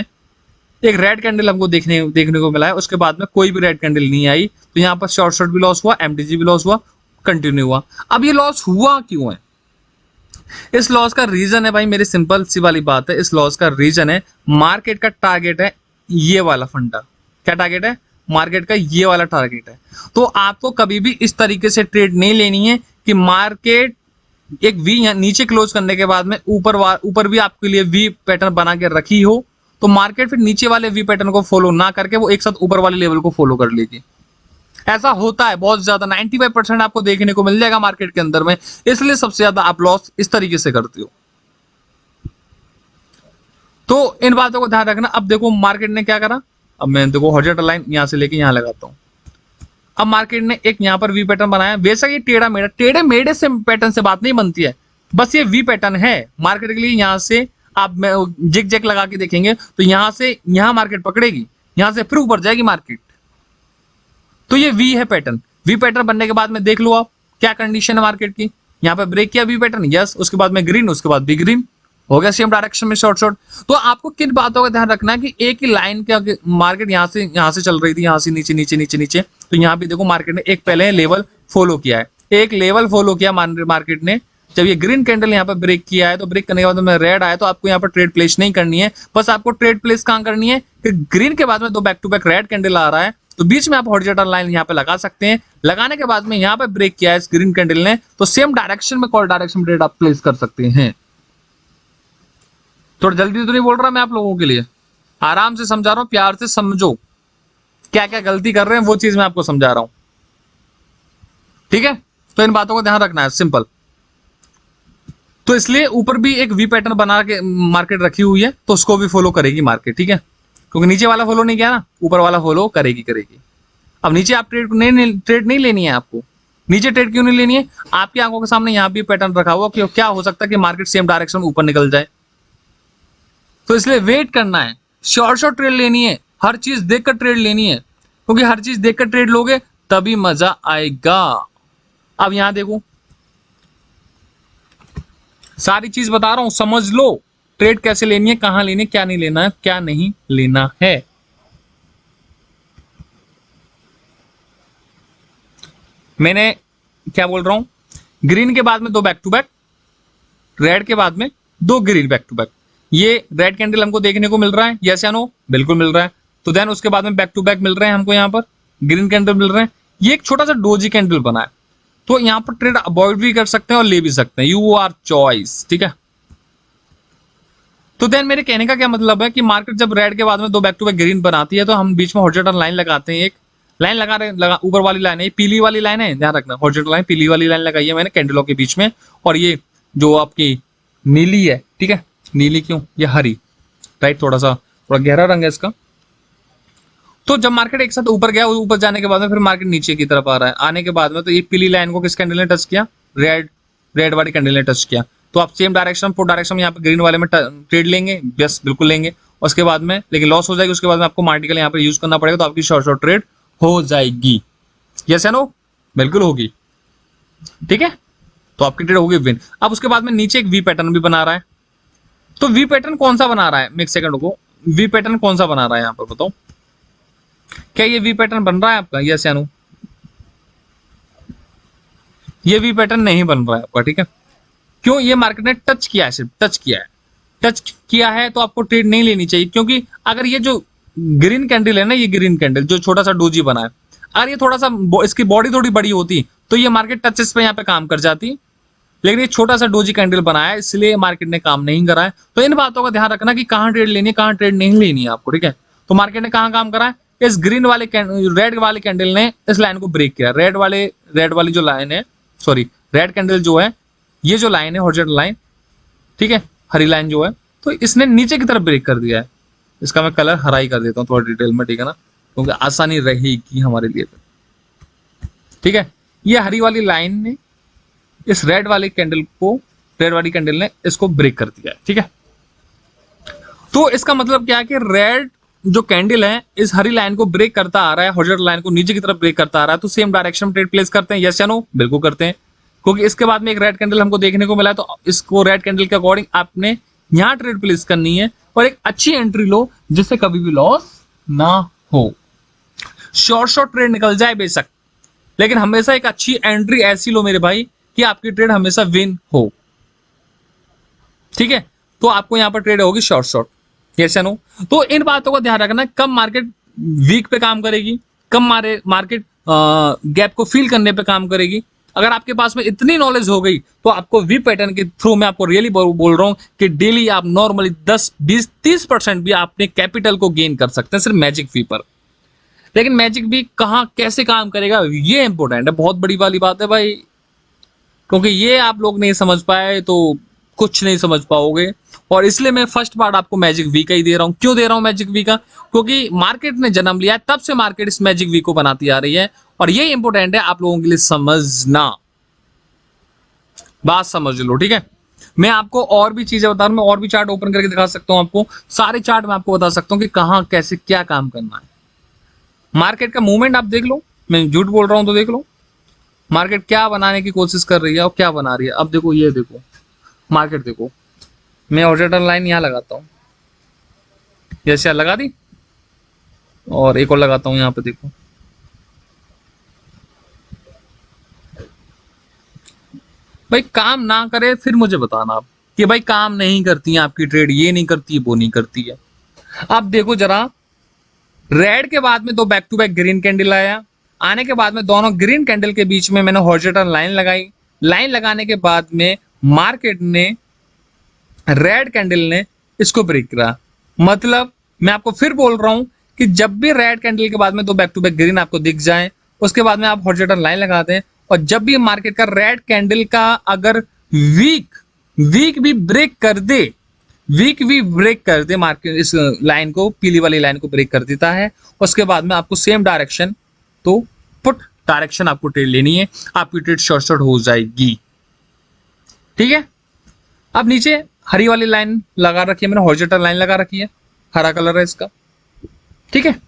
एक रेड कैंडल हमको देखने को मिला है। उसके बाद में कोई भी रेड कैंडल नहीं आई, तो यहाँ पर शॉर्ट शॉर्ट भी लॉस हुआ, एमटीजी भी लॉस हुआ, कंटिन्यू हुआ। अब ये लॉस हुआ क्यों है? इस लॉस का रीजन है भाई, मेरी सिंपल सी वाली बात है। इस लॉस का रीजन है, मार्केट का टारगेट है ये वाला फंडा। क्या टारगेट है? मार्केट का ये वाला टारगेट है। तो आपको कभी भी इस तरीके से ट्रेड नहीं लेनी है कि मार्केट एक वी नीचे क्लोज करने के बाद में ऊपर भी आपके लिए वी पैटर्न बना के रखी हो, तो मार्केट फिर नीचे वाले वी पैटर्न को फॉलो ना करके वो एक साथ ऊपर वाले लेवल को फॉलो कर लेगी। ऐसा होता है बहुत ज्यादा, 95% आपको देखने को मिल जाएगा मार्केट के अंदर में। इसलिए सबसे ज्यादा आप लॉस इस तरीके से करते हो। तो इन बातों को ध्यान रखना। अब देखो मार्केट ने क्या करा, अब मैं देखो हॉरिजॉन्टल लाइन यहां से लेके यहां लगाता हूं। अब मार्केट ने एक यहां पर वी पैटर्न बनाया। बेशक ये टेढ़े मेढ़े से पैटर्न से बात नहीं बनती है, बस ये वी पैटर्न है मार्केट के लिए। यहां से आप जिग जैग लगा के देखेंगे, तो यहां से यहां मार्केट पकड़ेगी, यहां से फिर ऊपर जाएगी मार्केट। तो ये वी है पैटर्न। वी पैटर्न बनने के बाद में देख लो आप क्या कंडीशन है मार्केट की। यहाँ पे ब्रेक किया वी पैटर्न, यस, उसके बाद में ग्रीन, उसके बाद भी ग्रीन, हो गया सेम डायरेक्शन में शॉर्ट शॉर्ट। तो आपको किन बातों का ध्यान रखना है कि एक ही लाइन के मार्केट यहाँ से चल रही थी, यहाँ से नीचे नीचे नीचे नीचे। तो यहाँ भी देखो मार्केट ने एक पहले लेवल फॉलो किया है, एक लेवल फॉलो किया मार्केट ने। जब ये ग्रीन कैंडल यहाँ पर ब्रेक किया है, तो ब्रेक करने के बाद में रेड आया, तो आपको यहाँ पर ट्रेड प्लेस नहीं करनी है। बस आपको ट्रेड प्लेस कहाँ करनी है कि ग्रीन के बाद में दो back to back red candle आ रहा है, तो बीच में आप हॉरिजॉन्टल लाइन यहाँ पे लगा सकते हैं। लगाने के बाद में यहाँ पे ब्रेक किया है इस ग्रीन कैंडल ने, तो सेम डायरेक्शन में कॉल डायरेक्शन में ट्रेड आप प्लेस कर सकते हैं। थोड़ा जल्दी तो नहीं बोल रहा मैं आप लोगों के लिए, आराम से समझा रहा हूं, प्यार से समझो। क्या क्या गलती कर रहे हैं वो चीज मैं आपको समझा रहा हूं, ठीक है। तो इन बातों को ध्यान रखना है, सिंपल। तो इसलिए ऊपर भी एक वी पैटर्न बना के मार्केट रखी हुई है, तो उसको भी फॉलो करेगी मार्केट, ठीक है। क्योंकि नीचे वाला फॉलो नहीं किया ना, ऊपर वाला फॉलो करेगी। अब नीचे आप ट्रेड नहीं लेनी है आपको। नीचे ट्रेड क्यों नहीं लेनी है? आपकी आंखों के सामने यहाँ भी पैटर्न रखा हुआ, कि क्या हो सकता है कि मार्केट सेम डायरेक्शन में ऊपर निकल जाए। तो इसलिए वेट करना है, शॉर्ट ट्रेड लेनी है, हर चीज देखकर ट्रेड लेनी है, क्योंकि हर चीज देखकर ट्रेड लोगे तभी मजा आएगा। अब यहां देखो, सारी चीज बता रहा हूं, समझ लो ट्रेड कैसे लेनी है, कहां लेनी है, क्या नहीं लेना है, क्या नहीं लेना है। मैंने क्या बोल रहा हूं, ग्रीन के बाद में दो बैक टू बैक, रेड के बाद में दो ग्रीन बैक टू बैक। ये रेड कैंडल हमको देखने को मिल रहा है, यस या नो? बिल्कुल मिल रहा है। तो देन उसके बाद में बैक टू बैक मिल रहे हैं हमको, यहाँ पर ग्रीन कैंडल मिल रहे हैं। ये एक छोटा सा डोजी कैंडल बना है, तो यहाँ पर ट्रेड अवॉइड भी कर सकते हैं और ले भी सकते हैं, यू आर चॉइस, ठीक है। तो देन मेरे कहने का क्या मतलब है कि मार्केट जब रेड के बाद में दो बैक टू बैक ग्रीन बनाती है, तो हम बीच में हॉरिजॉन्टल लाइन लगाते हैं। एक लाइन लगा ऊपर वाली लाइन है, पीली वाली लाइन है, ध्यान रखना, हॉरिजॉन्टल लाइन पीली वाली लाइन लगाई है मैंने कैंडलों के बीच में। और ये जो आपकी नीली है, ठीक है, नीली क्यों, ये हरी, राइट, थोड़ा गहरा रंग है इसका। तो जब मार्केट एक साथ ऊपर गया, ऊपर जाने के बाद में फिर मार्केट नीचे की तरफ आ रहा है, आने के बाद में तो ये पीली लाइन को किस कैंडल ने टच किया, रेड वाली कैंडल ने टच किया। तो आप सेम डायरेक्शन फोर डायरेक्शन में यहाँ पे ग्रीन वाले में ट्रेड लेंगे, यस बिल्कुल लेंगे। उसके बाद में लेकिन लॉस हो जाएगी, उसके बाद में आपको मार्टिकल यहाँ पे यूज करना पड़ेगा, तो आपकी शॉर्ट ट्रेड हो जाएगी, यस या नो? बिल्कुल होगी, ठीक है। तो आपकी ट्रेड होगी विन। अब उसके बाद में नीचे एक वी पैटर्न भी बना रहा है, तो वी पैटर्न कौन सा बना रहा है, एक सेकंड को, वी पैटर्न कौन सा बना रहा है यहाँ पर बताओ, क्या ये वी पैटर्न बन रहा है आपका, यस या नो? ये वी पैटर्न नहीं बन रहा है आपका, ठीक है। क्यों? ये मार्केट ने टच किया है, सिर्फ टच किया है, टच किया है तो आपको ट्रेड नहीं लेनी चाहिए, क्योंकि अगर ये जो ग्रीन कैंडल है ना, ये ग्रीन कैंडल जो छोटा सा डोजी बना है, अगर ये थोड़ा सा इसकी बॉडी थोड़ी बड़ी होती तो ये मार्केट टचेस पे यहाँ पे काम कर जाती, लेकिन ये छोटा सा डोजी कैंडल बनाया है इसलिए मार्केट ने काम नहीं करा है। तो इन बातों का ध्यान रखना कि कहाँ ट्रेड लेनी है, कहाँ ट्रेड नहीं लेनी है आपको, ठीक है। तो मार्केट ने कहाँ काम करा है, इस ग्रीन वाले रेड वाले कैंडल ने इस लाइन को ब्रेक किया। रेड वाली जो लाइन है, सॉरी रेड कैंडल जो है, ये जो लाइन है हॉरिजॉन्टल लाइन, ठीक है, हरी लाइन जो है, तो इसने नीचे की तरफ ब्रेक कर दिया है। इसका मैं कलर हरा ही कर देता हूँ थोड़ा डिटेल में, ठीक है ना, क्योंकि आसानी रहेगी हमारे लिए, ठीक है। ये हरी वाली लाइन ने इस रेड वाली कैंडल ने इसको ब्रेक कर दिया है, ठीक है। तो इसका मतलब क्या है कि रेड जो कैंडल है इस हरी लाइन को ब्रेक करता आ रहा है, हॉरिजॉन्टल लाइन को नीचे की तरफ ब्रेक करता आ रहा है, तो सेम डायरेक्शन में ट्रेड प्लेस करते हैं, यस या नो? बिल्कुल करते हैं, क्योंकि इसके बाद में एक रेड कैंडल हमको देखने को मिला है, तो इसको रेड कैंडल के अकॉर्डिंग आपने यहां ट्रेड प्लेस करनी है और एक अच्छी एंट्री लो जिससे कभी भी लॉस ना हो। शॉर्ट ट्रेड निकल जाए बेशक, लेकिन हमेशा एक अच्छी एंट्री ऐसी लो मेरे भाई कि आपकी ट्रेड हमेशा विन हो, ठीक है। तो आपको यहां पर ट्रेड होगी शॉर्ट, यस या नो? तो इन बातों का ध्यान रखना, कब मार्केट वीक पे काम करेगी, कब मार्केट गैप को फिल करने पे काम करेगी। अगर आपके पास में इतनी नॉलेज हो गई तो आपको वी पैटर्न के थ्रू मैं आपको रियली बोल रहा हूं कि डेली आप नॉर्मली 10, 20, 30% भी आपने कैपिटल को गेन कर सकते हैं सिर्फ मैजिक वी पर। लेकिन मैजिक वी कहां कैसे काम करेगा ये इंपॉर्टेंट है, बहुत बड़ी वाली बात है भाई, क्योंकि ये आप लोग नहीं समझ पाए तो कुछ नहीं समझ पाओगे। और इसलिए मैं फर्स्ट पार्ट आपको मैजिक वी का ही दे रहा हूं। क्यों दे रहा हूं मैजिक वी का? क्योंकि मार्केट ने जन्म लिया है, तब से मार्केट इस मैजिक वी को बनाती आ रही है, और ये इंपॉर्टेंट है आप लोगों के लिए समझना, बात समझ लो, ठीक है। मैं आपको और भी चीजें बता रहा हूं, मैं और भी चार्ट ओपन करके दिखा सकता हूं आपको, सारे चार्ट मैं आपको बता सकता हूं कि कहां कैसे क्या काम करना है। मार्केट का मूवमेंट आप देख लो, मैं झूठ बोल रहा हूं तो देख लो मार्केट क्या बनाने की कोशिश कर रही है और क्या बना रही है। अब देखो, ये देखो मार्केट, देखो मैं हॉरिजॉन्टल लाइन यहां लगाता हूं, जैसे लगा दी, और एक और लगाता हूं यहां पे, देखो भाई काम ना करे फिर मुझे बताना आप कि भाई काम नहीं करती है आपकी ट्रेड, ये नहीं करती है, वो नहीं करती है। अब देखो जरा, रेड के बाद में दो back to back green candle आया, आने के बाद में दोनों ग्रीन कैंडल के बीच में मैंने हॉरिजॉन्टल लाइन लगाई। लाइन लगाने के बाद में मार्केट ने, रेड कैंडल ने इसको ब्रेक करा। मतलब मैं आपको फिर बोल रहा हूं कि जब भी रेड कैंडल के बाद में दो बैक टू बैक ग्रीन आपको दिख जाए, उसके बाद में आप हॉरिजॉन्टल लाइन लगा दें, और जब भी मार्केट का रेड कैंडल का अगर वीक भी ब्रेक कर दे, मार्केट इस लाइन को, पीली वाली लाइन को ब्रेक कर देता है, उसके बाद में आपको सेम डायरेक्शन, तो पुट डायरेक्शन आपको ट्रेड लेनी है, आपकी ट्रेड शॉर्ट हो जाएगी, ठीक है। अब नीचे हरी वाली लाइन लगा रखी है मैंने, हॉरिजॉन्टल लाइन लगा रखी है, हरा कलर है इसका, ठीक है।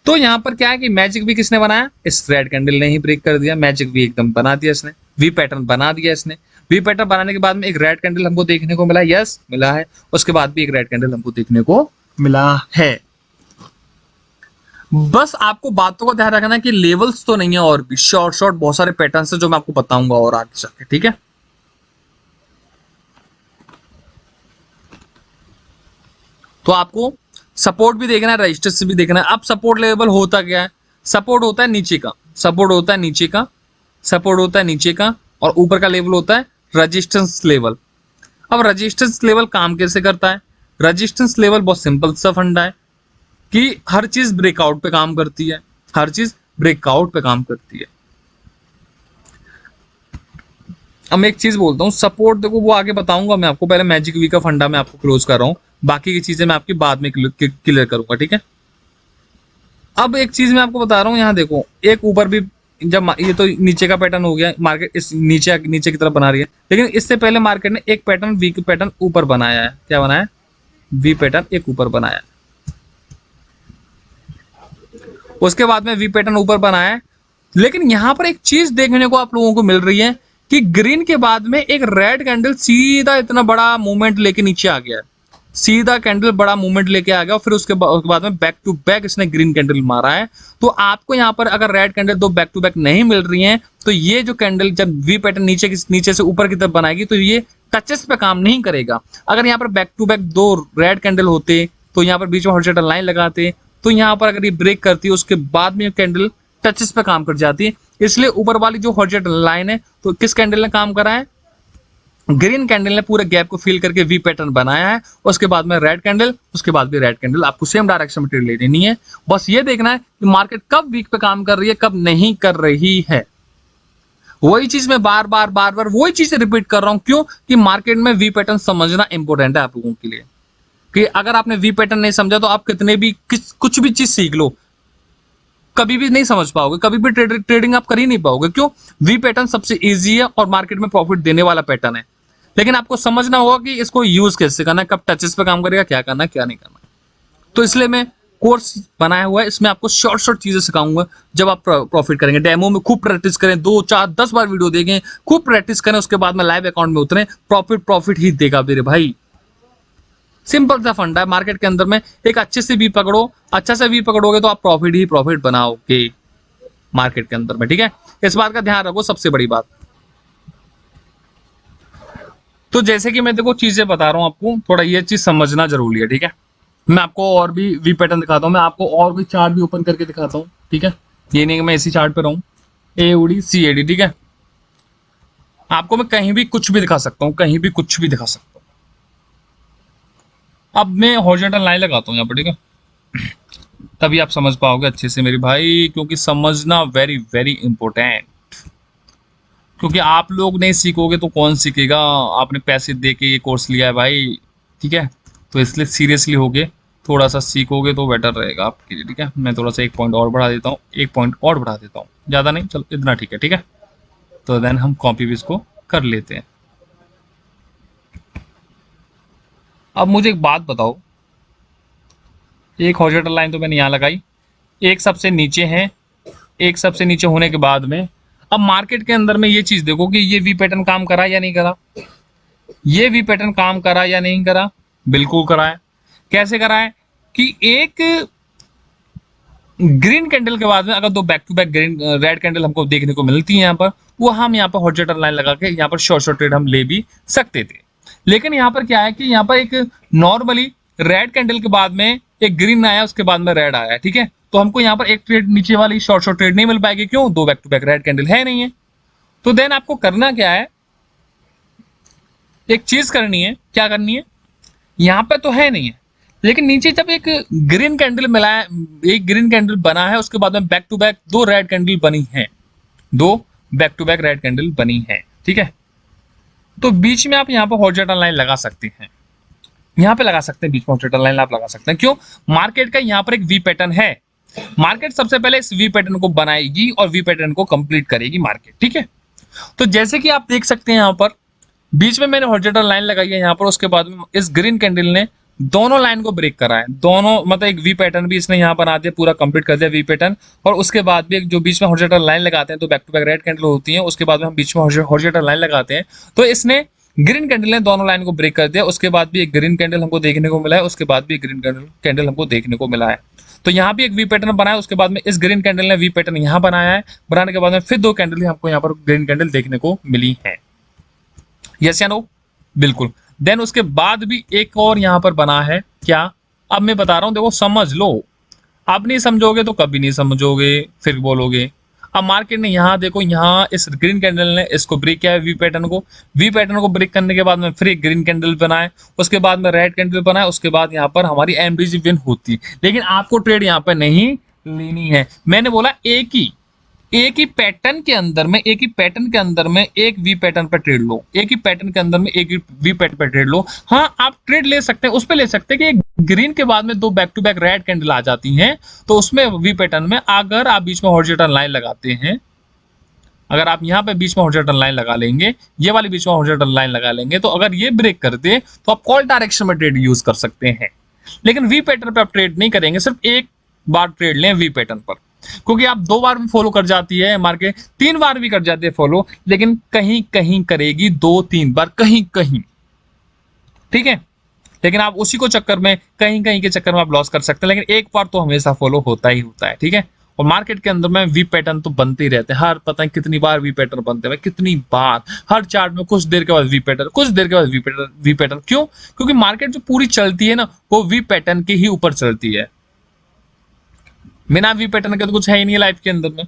तो यहां पर क्या है कि मैजिक वी किसने बनाया? इस रेड कैंडल ने ही ब्रेक कर दिया, मैजिक वी एकदम बना दिया इसने, वी पैटर्न बना दिया इसने। वी पैटर्न बनाने के बाद में एक रेड कैंडल हमको देखने को मिला, यस मिला है, उसके बाद भी एक रेड कैंडल हमको देखने को मिला है। बस आपको बातों को ध्यान रखना कि लेवल्स तो नहीं है, और भी शॉर्ट बहुत सारे पैटर्न्स है जो मैं आपको बताऊंगा और आगे चल के, ठीक है। तो आपको सपोर्ट भी देखना है, रजिस्टेंस भी देखना है। अब सपोर्ट लेवल होता क्या है? सपोर्ट होता है नीचे का, सपोर्ट होता है नीचे का, सपोर्ट होता है नीचे का, और ऊपर का लेवल होता है रजिस्टेंस लेवल। अब रजिस्टेंस लेवल काम कैसे करता है? रजिस्टेंस लेवल बहुत सिंपल सा फंडा है कि हर चीज ब्रेकआउट पे काम करती है, हर चीज ब्रेकआउट पे काम करती है। अब मैं एक चीज बोलता हूँ, सपोर्ट देखो वो आगे बताऊंगा मैं आपको, पहले मैजिक वी का फंडा मैं आपको क्लोज कर रहा हूँ, बाकी की चीजें मैं आपकी बाद में क्लियर करूंगा, ठीक है। अब एक चीज मैं आपको बता रहा हूँ, यहाँ देखो एक ऊपर भी, जब ये तो नीचे का पैटर्न हो गया, मार्केट इस नीचे की तरफ बना रही है, लेकिन इससे पहले मार्केट ने एक पैटर्न वी पैटर्न ऊपर बनाया है। क्या बनाया? वी पैटर्न एक ऊपर बनाया, उसके बाद में वी पैटर्न ऊपर बनाया है। लेकिन यहां पर एक चीज देखने को आप लोगों को मिल रही है कि ग्रीन के बाद में एक रेड कैंडल सीधा इतना बड़ा मूवमेंट लेके नीचे आ गया है। सीधा कैंडल बड़ा मूवमेंट लेके आ गया और फिर उसके बाद में बैक टू बैक इसने ग्रीन कैंडल मारा है। तो आपको यहाँ पर अगर रेड कैंडल दो बैक टू बैक नहीं मिल रही हैं तो ये जो कैंडल जब वी पैटर्न नीचे से ऊपर की तरफ बनाएगी तो ये टचेस पे काम नहीं करेगा। अगर यहाँ पर बैक टू बैक दो रेड कैंडल होते तो यहाँ पर बीच में हॉरिजॉन्टल लाइन लगाते तो यहाँ पर अगर ये ब्रेक करती है उसके बाद में कैंडल टचेस पे काम कर जाती है। इसलिए ऊपर वाली जो हॉरिजॉन्टल लाइन है तो किस कैंडल ने काम करा है, ग्रीन कैंडल ने पूरे गैप को फिल करके वी पैटर्न बनाया है। उसके बाद में रेड कैंडल, उसके बाद भी रेड कैंडल, आपको सेम डायरेक्शन में ट्रेड ले लेनी है। बस ये देखना है कि मार्केट कब वीक पे काम कर रही है कब नहीं कर रही है। वही चीज मैं बार बार वही चीज रिपीट कर रहा हूं। क्यों कि मार्केट में वी पैटर्न समझना इंपॉर्टेंट है आप लोगों के लिए। कि अगर आपने वी पैटर्न नहीं समझा तो आप कितने भी कुछ भी चीज सीख लो कभी भी नहीं समझ पाओगे, कभी भी ट्रेडिंग आप कर ही नहीं पाओगे। क्यों, वी पैटर्न सबसे इजी है और मार्केट में प्रॉफिट देने वाला पैटर्न है। लेकिन आपको समझना होगा कि इसको यूज कैसे करना है, कब टचेस पे काम करेगा, क्या करना है क्या नहीं करना। तो इसलिए मैं कोर्स बनाया हुआ है, इसमें आपको शॉर्ट चीजें सिखाऊंगा। जब आप प्रॉफिट करेंगे दो में खूब प्रैक्टिस करें, 2 4 10 बार वीडियो देखें, खूब प्रैक्टिस करें, उसके बाद में लाइव अकाउंट में उतरें, प्रॉफिट ही देगा मेरे भाई। सिंपल सा फंडा है मार्केट के अंदर में। एक अच्छे से भी पकड़ो, अच्छा से भी पकड़ोगे तो आप प्रॉफिट बनाओगे मार्केट के अंदर में। ठीक है, इस बात का ध्यान रखो, सबसे बड़ी बात। तो जैसे कि मैं देखो चीजें बता रहा हूं आपको, थोड़ा ये चीज समझना जरूरी है। ठीक है, मैं आपको और भी वी पैटर्न दिखाता हूं, मैं आपको और भी चार्ट भी ओपन करके दिखाता हूं। ठीक है, ये नहीं कि मैं इसी चार्ट पे रहूं, AUD CAD। ठीक है, आपको मैं कहीं भी कुछ भी दिखा सकता हूं, कहीं भी कुछ भी दिखा सकता हूं। अब मैं हॉरिजॉन्टल लाइन लगाता हूं यहाँ पर। ठीक है, तभी आप समझ पाओगे अच्छे से मेरे भाई, क्योंकि समझना वेरी इंपॉर्टेंट। क्योंकि आप लोग नहीं सीखोगे तो कौन सीखेगा। आपने पैसे दे के ये कोर्स लिया है भाई, ठीक है, तो इसलिए सीरियसली होके थोड़ा सा सीखोगे तो बेटर रहेगा आपके लिए। ठीक है, मैं थोड़ा सा 1 पॉइंट और बढ़ा देता हूँ, 1 पॉइंट और बढ़ा देता हूँ, ज़्यादा नहीं, चलो इतना ठीक है। ठीक है, तो देन हम कॉपी भी इसको कर लेते हैं। अब मुझे एक बात बताओ, एक हॉरिजॉन्टल लाइन तो मैंने यहाँ लगाई, एक सबसे नीचे है, एक सबसे नीचे होने के बाद में अब मार्केट के अंदर में ये चीज देखो कि ये वी पैटर्न काम करा या नहीं करा। ये वी पैटर्न काम करा या नहीं करा, बिल्कुल करा है। कैसे करा है कि एक ग्रीन कैंडल के बाद में अगर दो back to back green red candle हमको देखने को मिलती है यहाँ पर, वो हम यहाँ पर हॉरिजॉन्टल लाइन लगा के यहाँ पर शॉर्ट ट्रेड हम ले भी सकते थे। लेकिन यहाँ पर क्या है कि यहाँ पर एक नॉर्मली रेड कैंडल के बाद में एक ग्रीन आया, उसके बाद में रेड आया। ठीक है, तो हमको यहाँ पर एक ट्रेड नीचे वाली शॉर्ट ट्रेड नहीं मिल पाएगी। क्यों, दो back to back red candle है नहीं है। तो देन आपको करना क्या है, एक चीज करनी है। क्या करनी है, यहाँ पे तो है नहीं है, लेकिन नीचे जब एक ग्रीन कैंडल मिला है, एक ग्रीन कैंडल बना है, उसके बाद में बैक टू बैक दो रेड कैंडल बनी है, दो back to back red candle बनी है। ठीक है, तो बीच में आप यहाँ पर हॉरिजॉन्टल लाइन लगा सकते हैं, यहाँ पे लगा सकते हैं, बीच में हॉरिजॉन्टल लाइन आप लगा सकते हैं। क्यों, मार्केट का यहाँ पर एक वी पैटर्न है। मार्केट सबसे पहले इस वी पैटर्न को बनाएगी और वी पैटर्न को कंप्लीट करेगी मार्केट। ठीक है, तो जैसे कि आप देख सकते हैं यहाँ पर बीच में मैंने हॉरिजॉन्टल लाइन लगाई है यहाँ पर, उसके बाद में इस ग्रीन कैंडल ने दोनों लाइन को ब्रेक करा है। दोनों मतलब एक वी पैटर्न भी इसने यहाँ बना दिया, पूरा कंप्लीट कर दिया वी पैटर्न। और उसके बाद भी जो बीच में हॉरिजॉन्टल लाइन लगाते हैं तो back to back red candle होती है, उसके बाद में हम बीच में हॉरिजॉन्टल लाइन लगाते हैं तो इसने ग्रीन कैंडल ने दोनों लाइन को ब्रेक कर दिया। उसके बाद भी एक ग्रीन कैंडल हमको देखने को मिला है, उसके बाद भी एक ग्रीन कैंडल हमको देखने को मिला है। तो यहाँ भी एक वी पैटर्न बनाया, उसके बाद में इस ग्रीन कैंडल ने वी पैटर्न यहाँ बनाया है, बनाने के बाद में फिर दो कैंडल हमको यहाँ पर ग्रीन कैंडल देखने को मिली है। यस या नो, बिल्कुल। देन उसके बाद भी एक और यहाँ पर बना है। क्या, अब मैं बता रहा हूँ, देखो समझ लो। आप नहीं समझोगे तो कभी नहीं समझोगे, फिर बोलोगे। अब मार्केट ने यहाँ देखो, यहाँ इस ग्रीन कैंडल ने इसको ब्रेक किया है वी पैटर्न को। वी पैटर्न को ब्रेक करने के बाद में फिर एक ग्रीन कैंडल बनाए, उसके बाद में रेड कैंडल बनाए, उसके बाद यहाँ पर हमारी एमडीजी विन होती। लेकिन आपको ट्रेड यहाँ पर नहीं लेनी है। मैंने बोला एक ही पैटर्न के अंदर में, एक ही पैटर्न के अंदर में एक वी पैटर्न पर ट्रेड लो, एक ही पैटर्न के अंदर में एक ही वी पैटर्न पर ट्रेड लो। हाँ, आप ट्रेड ले सकते हैं, उस पर ले सकते हैं कि एक ग्रीन के बाद में दो back to back red candle आ जाती हैं, तो उसमें वी पैटर्न में अगर आप बीच में हॉरिजॉन्टल लाइन लगाते हैं, अगर आप यहाँ पे बीच में हॉरिजॉन्टल लाइन लगा लेंगे, ये वाली बीच में हॉरिजॉन्टल लाइन लगा लेंगे, तो अगर ये ब्रेक कर दे तो आप कॉल डायरेक्शन में ट्रेड यूज कर सकते हैं। लेकिन वी पैटर्न पर आप ट्रेड नहीं करेंगे, सिर्फ एक बार ट्रेड लें वी पैटर्न पर, क्योंकि आप 2 बार भी फॉलो कर जाती है मार्केट, 3 बार भी कर जाती है फॉलो, लेकिन कहीं कहीं करेगी 2-3 बार, कहीं कहीं। ठीक है, लेकिन आप उसी को चक्कर में कहीं कहीं के चक्कर में आप लॉस कर सकते हैं, लेकिन एक बार तो हमेशा फॉलो होता ही होता है, ठीक है। और मार्केट के अंदर में वी पैटर्न तो बनते ही रहते हैं, हर पता है कितनी बार वी पैटर्न बनते हैं, कितनी बार हर चार्ट में कुछ देर के बाद वी पैटर्न, कुछ देर के बाद वी पैटर्न। क्यों? क्योंकि मार्केट जो पूरी चलती है ना वो वी पैटर्न के ही ऊपर चलती है। बिना वी पैटर्न के तो कुछ है ही नहीं लाइफ के अंदर में।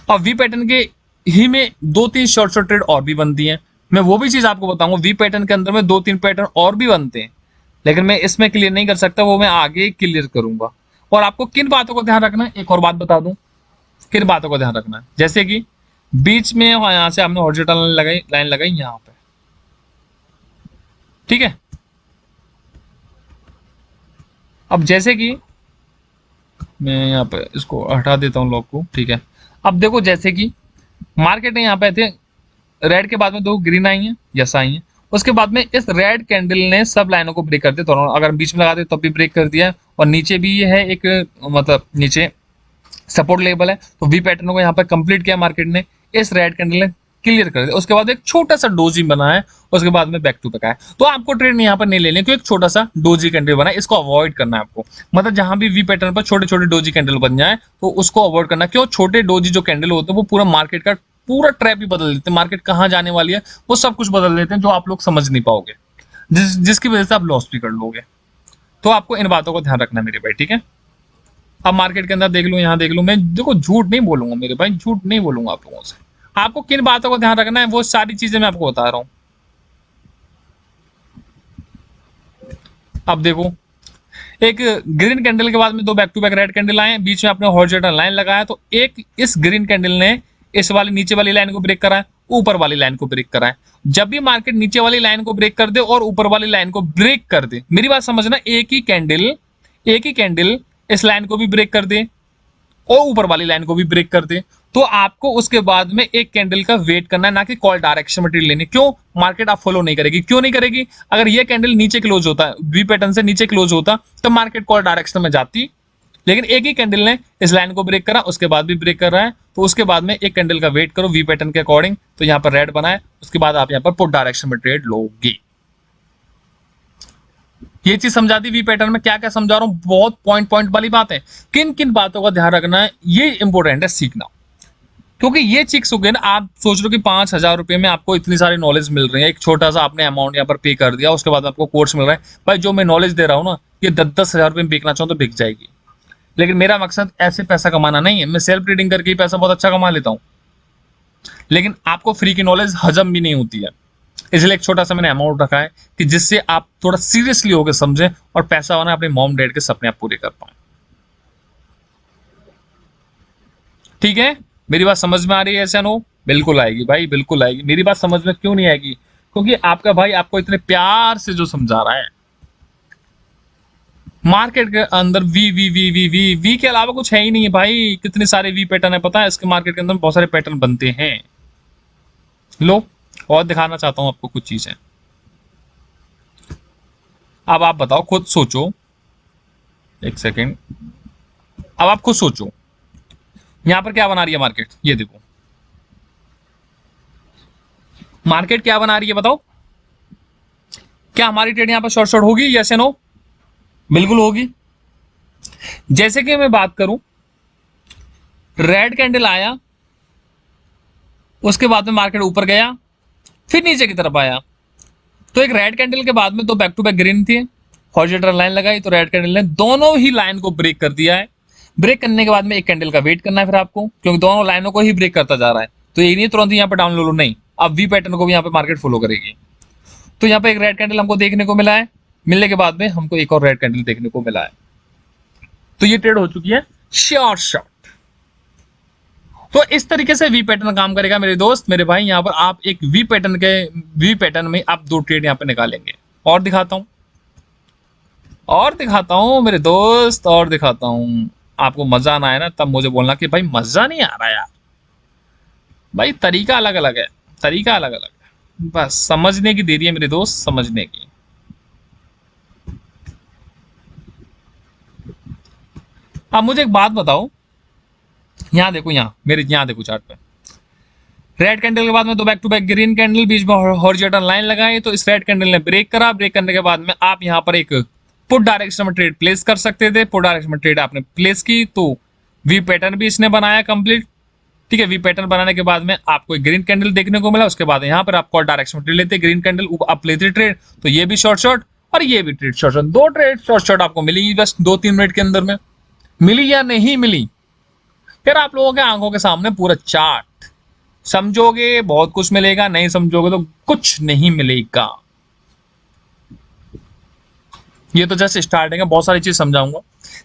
और वी पैटर्न के ही में दो तीन शॉर्ट शॉर्ट ट्रेड और भी बनती हैं, मैं वो भी चीज आपको बताऊंगा। वी पैटर्न के अंदर में दो तीन पैटर्न और भी बनते हैं, लेकिन मैं इसमें क्लियर नहीं कर सकता, वो मैं आगे क्लियर करूंगा। और आपको किन बातों को ध्यान रखना है, एक और बात बता दूं, किन बातों को ध्यान रखना है, जैसे कि बीच में यहां से हमने हॉरिजॉन्टल लाइन लगाई यहां पे, ठीक है। अब जैसे कि मैं यहाँ पे इसको हटा देता हूँ लॉक को, ठीक है। अब देखो जैसे कि मार्केट ने यहाँ पे थे, रेड के बाद में दो ग्रीन आई हैं, यस आई हैं, उसके बाद में इस रेड कैंडल ने सब लाइनों को ब्रेक कर दिया, दोनों अगर बीच में लगाते तब भी ब्रेक कर दिया, और नीचे भी ये है एक, मतलब नीचे सपोर्ट लेवल है, तो वी पैटर्न को यहाँ पे कंप्लीट किया मार्केट ने, इस रेड कैंडल ने क्लियर कर दिया। उसके बाद एक छोटा सा डोजी बना है, उसके बाद में बैक टू बैक आया, तो आपको ट्रेड यहाँ पर नहीं लेने, क्योंकि एक छोटा सा डोजी कैंडल बना है, इसको अवॉइड करना है आपको। मतलब जहां भी वी पैटर्न पर छोटे छोटे डोजी कैंडल बन जाए तो उसको अवॉइड करना। क्यों? छोटे डोजी जो कैंडल होते हैं वो पूरा मार्केट का पूरा ट्रैप ही बदल देते हैं, मार्केट कहाँ जाने वाली है वो सब कुछ बदल देते हैं, जो आप लोग समझ नहीं पाओगे, जिसकी वजह से आप लॉस भी कर लोगे। तो आपको इन बातों को ध्यान रखना है मेरे भाई, ठीक है। अब मार्केट के अंदर देख लूं, यहाँ देख लूं, मैं देखो झूठ नहीं बोलूंगा मेरे भाई, झूठ नहीं बोलूंगा आप लोगों से। आपको किन बातों को ध्यान रखना है वो सारी चीजें मैं आपको बता रहा हूं। अब देखो, एक ग्रीन कैंडल के बाद में दो back to back red candle आए, बीच में आपने हॉरिजॉन्टल लाइन लगाया, तो एक इस ग्रीन कैंडल ने इस वाली नीचे वाली लाइन को ब्रेक करा है, ऊपर वाली लाइन को ब्रेक करा है। जब भी मार्केट नीचे वाली लाइन को ब्रेक कर दे और ऊपर वाली लाइन को ब्रेक कर दे, मेरी बात समझना, एक ही कैंडल इस लाइन को भी ब्रेक कर दे और ऊपर वाली लाइन को भी ब्रेक कर दे, तो आपको उसके बाद में एक कैंडल का वेट करना है, ना कि कॉल डायरेक्शन में ट्रेड लेनी। क्यों? मार्केट आप फॉलो नहीं करेगी। क्यों नहीं करेगी? अगर ये कैंडल नीचे क्लोज होता, वी पैटर्न से नीचे क्लोज होता, तो मार्केट कॉल डायरेक्शन में जाती, लेकिन एक ही कैंडल ने इस लाइन को ब्रेक करा, उसके बाद भी ब्रेक कर रहा है, तो उसके बाद में एक कैंडल का वेट करो वी पैटर्न के अकॉर्डिंग, तो यहाँ पर रेड बना है, उसके बाद आप यहाँ पर पुट डायरेक्शन में ट्रेड लोगे। ये चीज समझा दी वी पैटर्न में, क्या क्या समझा रहा हूं, बहुत पॉइंट पॉइंट वाली बात है। किन किन बातों का ध्यान रखना है ये इंपॉर्टेंट है सीखना, क्योंकि ये चीज हो गया ना, आप सोच लो कि 5,000 रुपए में आपको इतनी सारी नॉलेज मिल रही है, एक छोटा सा आपने अमाउंट यहाँ पर पे कर दिया, उसके बाद आपको कोर्स मिल रहा है। भाई जो मैं नॉलेज दे रहा हूँ ना, ये 10-10 हज़ार रुपए में बिकना चाहूँ तो बिक जाएगी, लेकिन मेरा मकसद ऐसे पैसा कमाना नहीं है। मैं सेल्फ ट्रेडिंग करके ही पैसा बहुत अच्छा कमा लेता हूँ, लेकिन आपको फ्री की नॉलेज हजम भी नहीं होती है, इसलिए एक छोटा सा मैंने अमाउंट रखा है कि जिससे आप थोड़ा सीरियसली होकर समझें और पैसा वाना अपने मॉम डैड के सपने आप पूरे कर पाए। ठीक है, मेरी बात समझ में आ रही है ऐसा? नो, बिल्कुल आएगी भाई, बिल्कुल आएगी। मेरी बात समझ में क्यों नहीं आएगी? क्योंकि आपका भाई आपको इतने प्यार से जो समझा रहा है। मार्केट के अंदर V V V V V V के अलावा कुछ है ही नहीं है भाई, कितने सारे वी पैटर्न है पता है, इसके मार्केट के अंदर बहुत सारे पैटर्न बनते हैं। लो, और दिखाना चाहता हूं आपको कुछ चीजें। अब आप बताओ, खुद सोचो, एक सेकेंड, अब आप खुद सोचो यहां पर क्या बना रही है मार्केट, ये देखो मार्केट क्या बना रही है, बताओ। क्या हमारी ट्रेड यहां पर शॉर्ट शॉर्ट होगी? यस या नो? बिल्कुल होगी। जैसे कि मैं बात करूं, रेड कैंडल आया, उसके बाद में मार्केट ऊपर गया, फिर नीचे की तरफ आया, तो एक रेड कैंडल के बाद में दो बैक टू बैक ग्रीन थी, हॉरिजॉन्टल लाइन लगाई, तो रेड कैंडल ने दोनों ही लाइन को ब्रेक कर दिया है। ब्रेक करने के बाद में एक कैंडल का वेट करना है फिर आपको, क्योंकि दोनों लाइनों को ही ब्रेक करता जा रहा है, तो ये नहीं तुरंत यहाँ पर डाउन लो, नहीं, अब वी पैटर्न को भी यहाँ पे मार्केट फॉलो करेगी। तो यहाँ पे एक रेड कैंडल हमको देखने को मिला है, मिलने के बाद में हमको एक और रेड कैंडल देखने को मिला है, तो ये ट्रेड हो चुकी है शॉर्ट शॉर्ट। तो इस तरीके से वी पैटर्न काम करेगा मेरे दोस्त, मेरे भाई। यहाँ पर आप एक वी पैटर्न में आप दो ट्रेड यहाँ पे निकालेंगे। और दिखाता हूं, और दिखाता हूं मेरे दोस्त, और दिखाता हूं। आपको मजा ना आए ना तब मुझे बोलना कि भाई मजा नहीं आ रहा यार। भाई तरीका अलग अलग है, तरीका अलग अलग है, बस समझने की देरी है मेरे दोस्त, समझने की। अब मुझे एक बात बताओ, यहां देखो, यहां मेरे यहां देखो चार्ट पे, रेड कैंडल के बाद में दो back to back green candle, बीच में हॉरिजॉन्टल लाइन लगाई, तो इस रेड कैंडल ने ब्रेक करा। ब्रेक करने के बाद में आप यहाँ पर एक पुट डायरेक्शन में ट्रेड प्लेस कर सकते थे। पुट डायरेक्शन में ट्रेड आपने प्लेस की तो वी पैटर्न भी इसने बनाया कंप्लीट। ठीक है, वी पैटर्न बनाने के बाद में आपको एक ग्रीन कैंडल देखने को मिला। उसके बाद यहाँ पर आप कॉल डायरेक्शन में ट्रेड लेते, ग्रीन कैंडल आप लेते ट्रेड, तो ये भी शॉर्ट शॉर्ट और ये भी ट्रेड शॉर्ट शॉर्ट, दो ट्रेड शॉर्ट शॉर्ट आपको मिलेगी बस 2-3 मिनट के अंदर में। मिली या नहीं मिली, फिर आप लोगों के आंखों के सामने पूरा चार्ट, समझोगे बहुत कुछ मिलेगा, नहीं समझोगे तो कुछ नहीं मिलेगा। ये तो जस्ट स्टार्टिंग है, बहुत सारी चीज समझाऊंगा,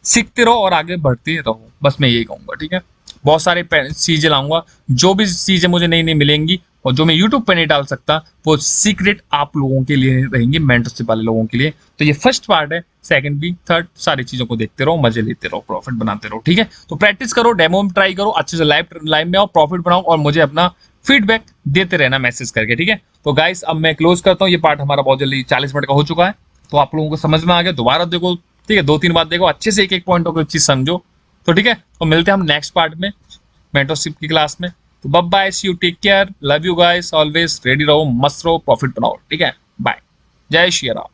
सीखते रहो और आगे बढ़ते रहो, बस मैं यही कहूंगा। ठीक है, बहुत सारे चीजें लाऊंगा, जो भी चीजें मुझे नई नई मिलेंगी और जो मैं यूट्यूब पे नहीं डाल सकता वो सीक्रेट आप लोगों के लिए रहेंगी, मेंटरशिप वाले लोगों के लिए। तो ये फर्स्ट पार्ट है, सेकंड भी, थर्ड, सारी चीजों को देखते रहो, मजे लेते रहो, प्रॉफिट बनाते रहो। ठीक है, तो प्रैक्टिस करो, डेमो में ट्राई करो, अच्छे से लाइव में आओ, प्रॉफिट बनाओ और मुझे अपना फीडबैक देते रहना मैसेज करके। ठीक है, तो गाइस अब मैं क्लोज करता हूँ, ये पार्ट हमारा बहुत जल्दी 40 मिनट का हो चुका है, तो आप लोगों को समझ में आ गया। दोबारा देखो, ठीक है, 2-3 बार देखो, अच्छे से एक एक पॉइंट को चीज समझो। तो ठीक है, तो मिलते हैं हम नेक्स्ट पार्ट में मेंटरशिप की क्लास में। तो bye bye, see you, take care, love you guys, always ready रहो, मस्त रहो, प्रॉफिट बनाओ। ठीक है, बाय, जय श्री राम।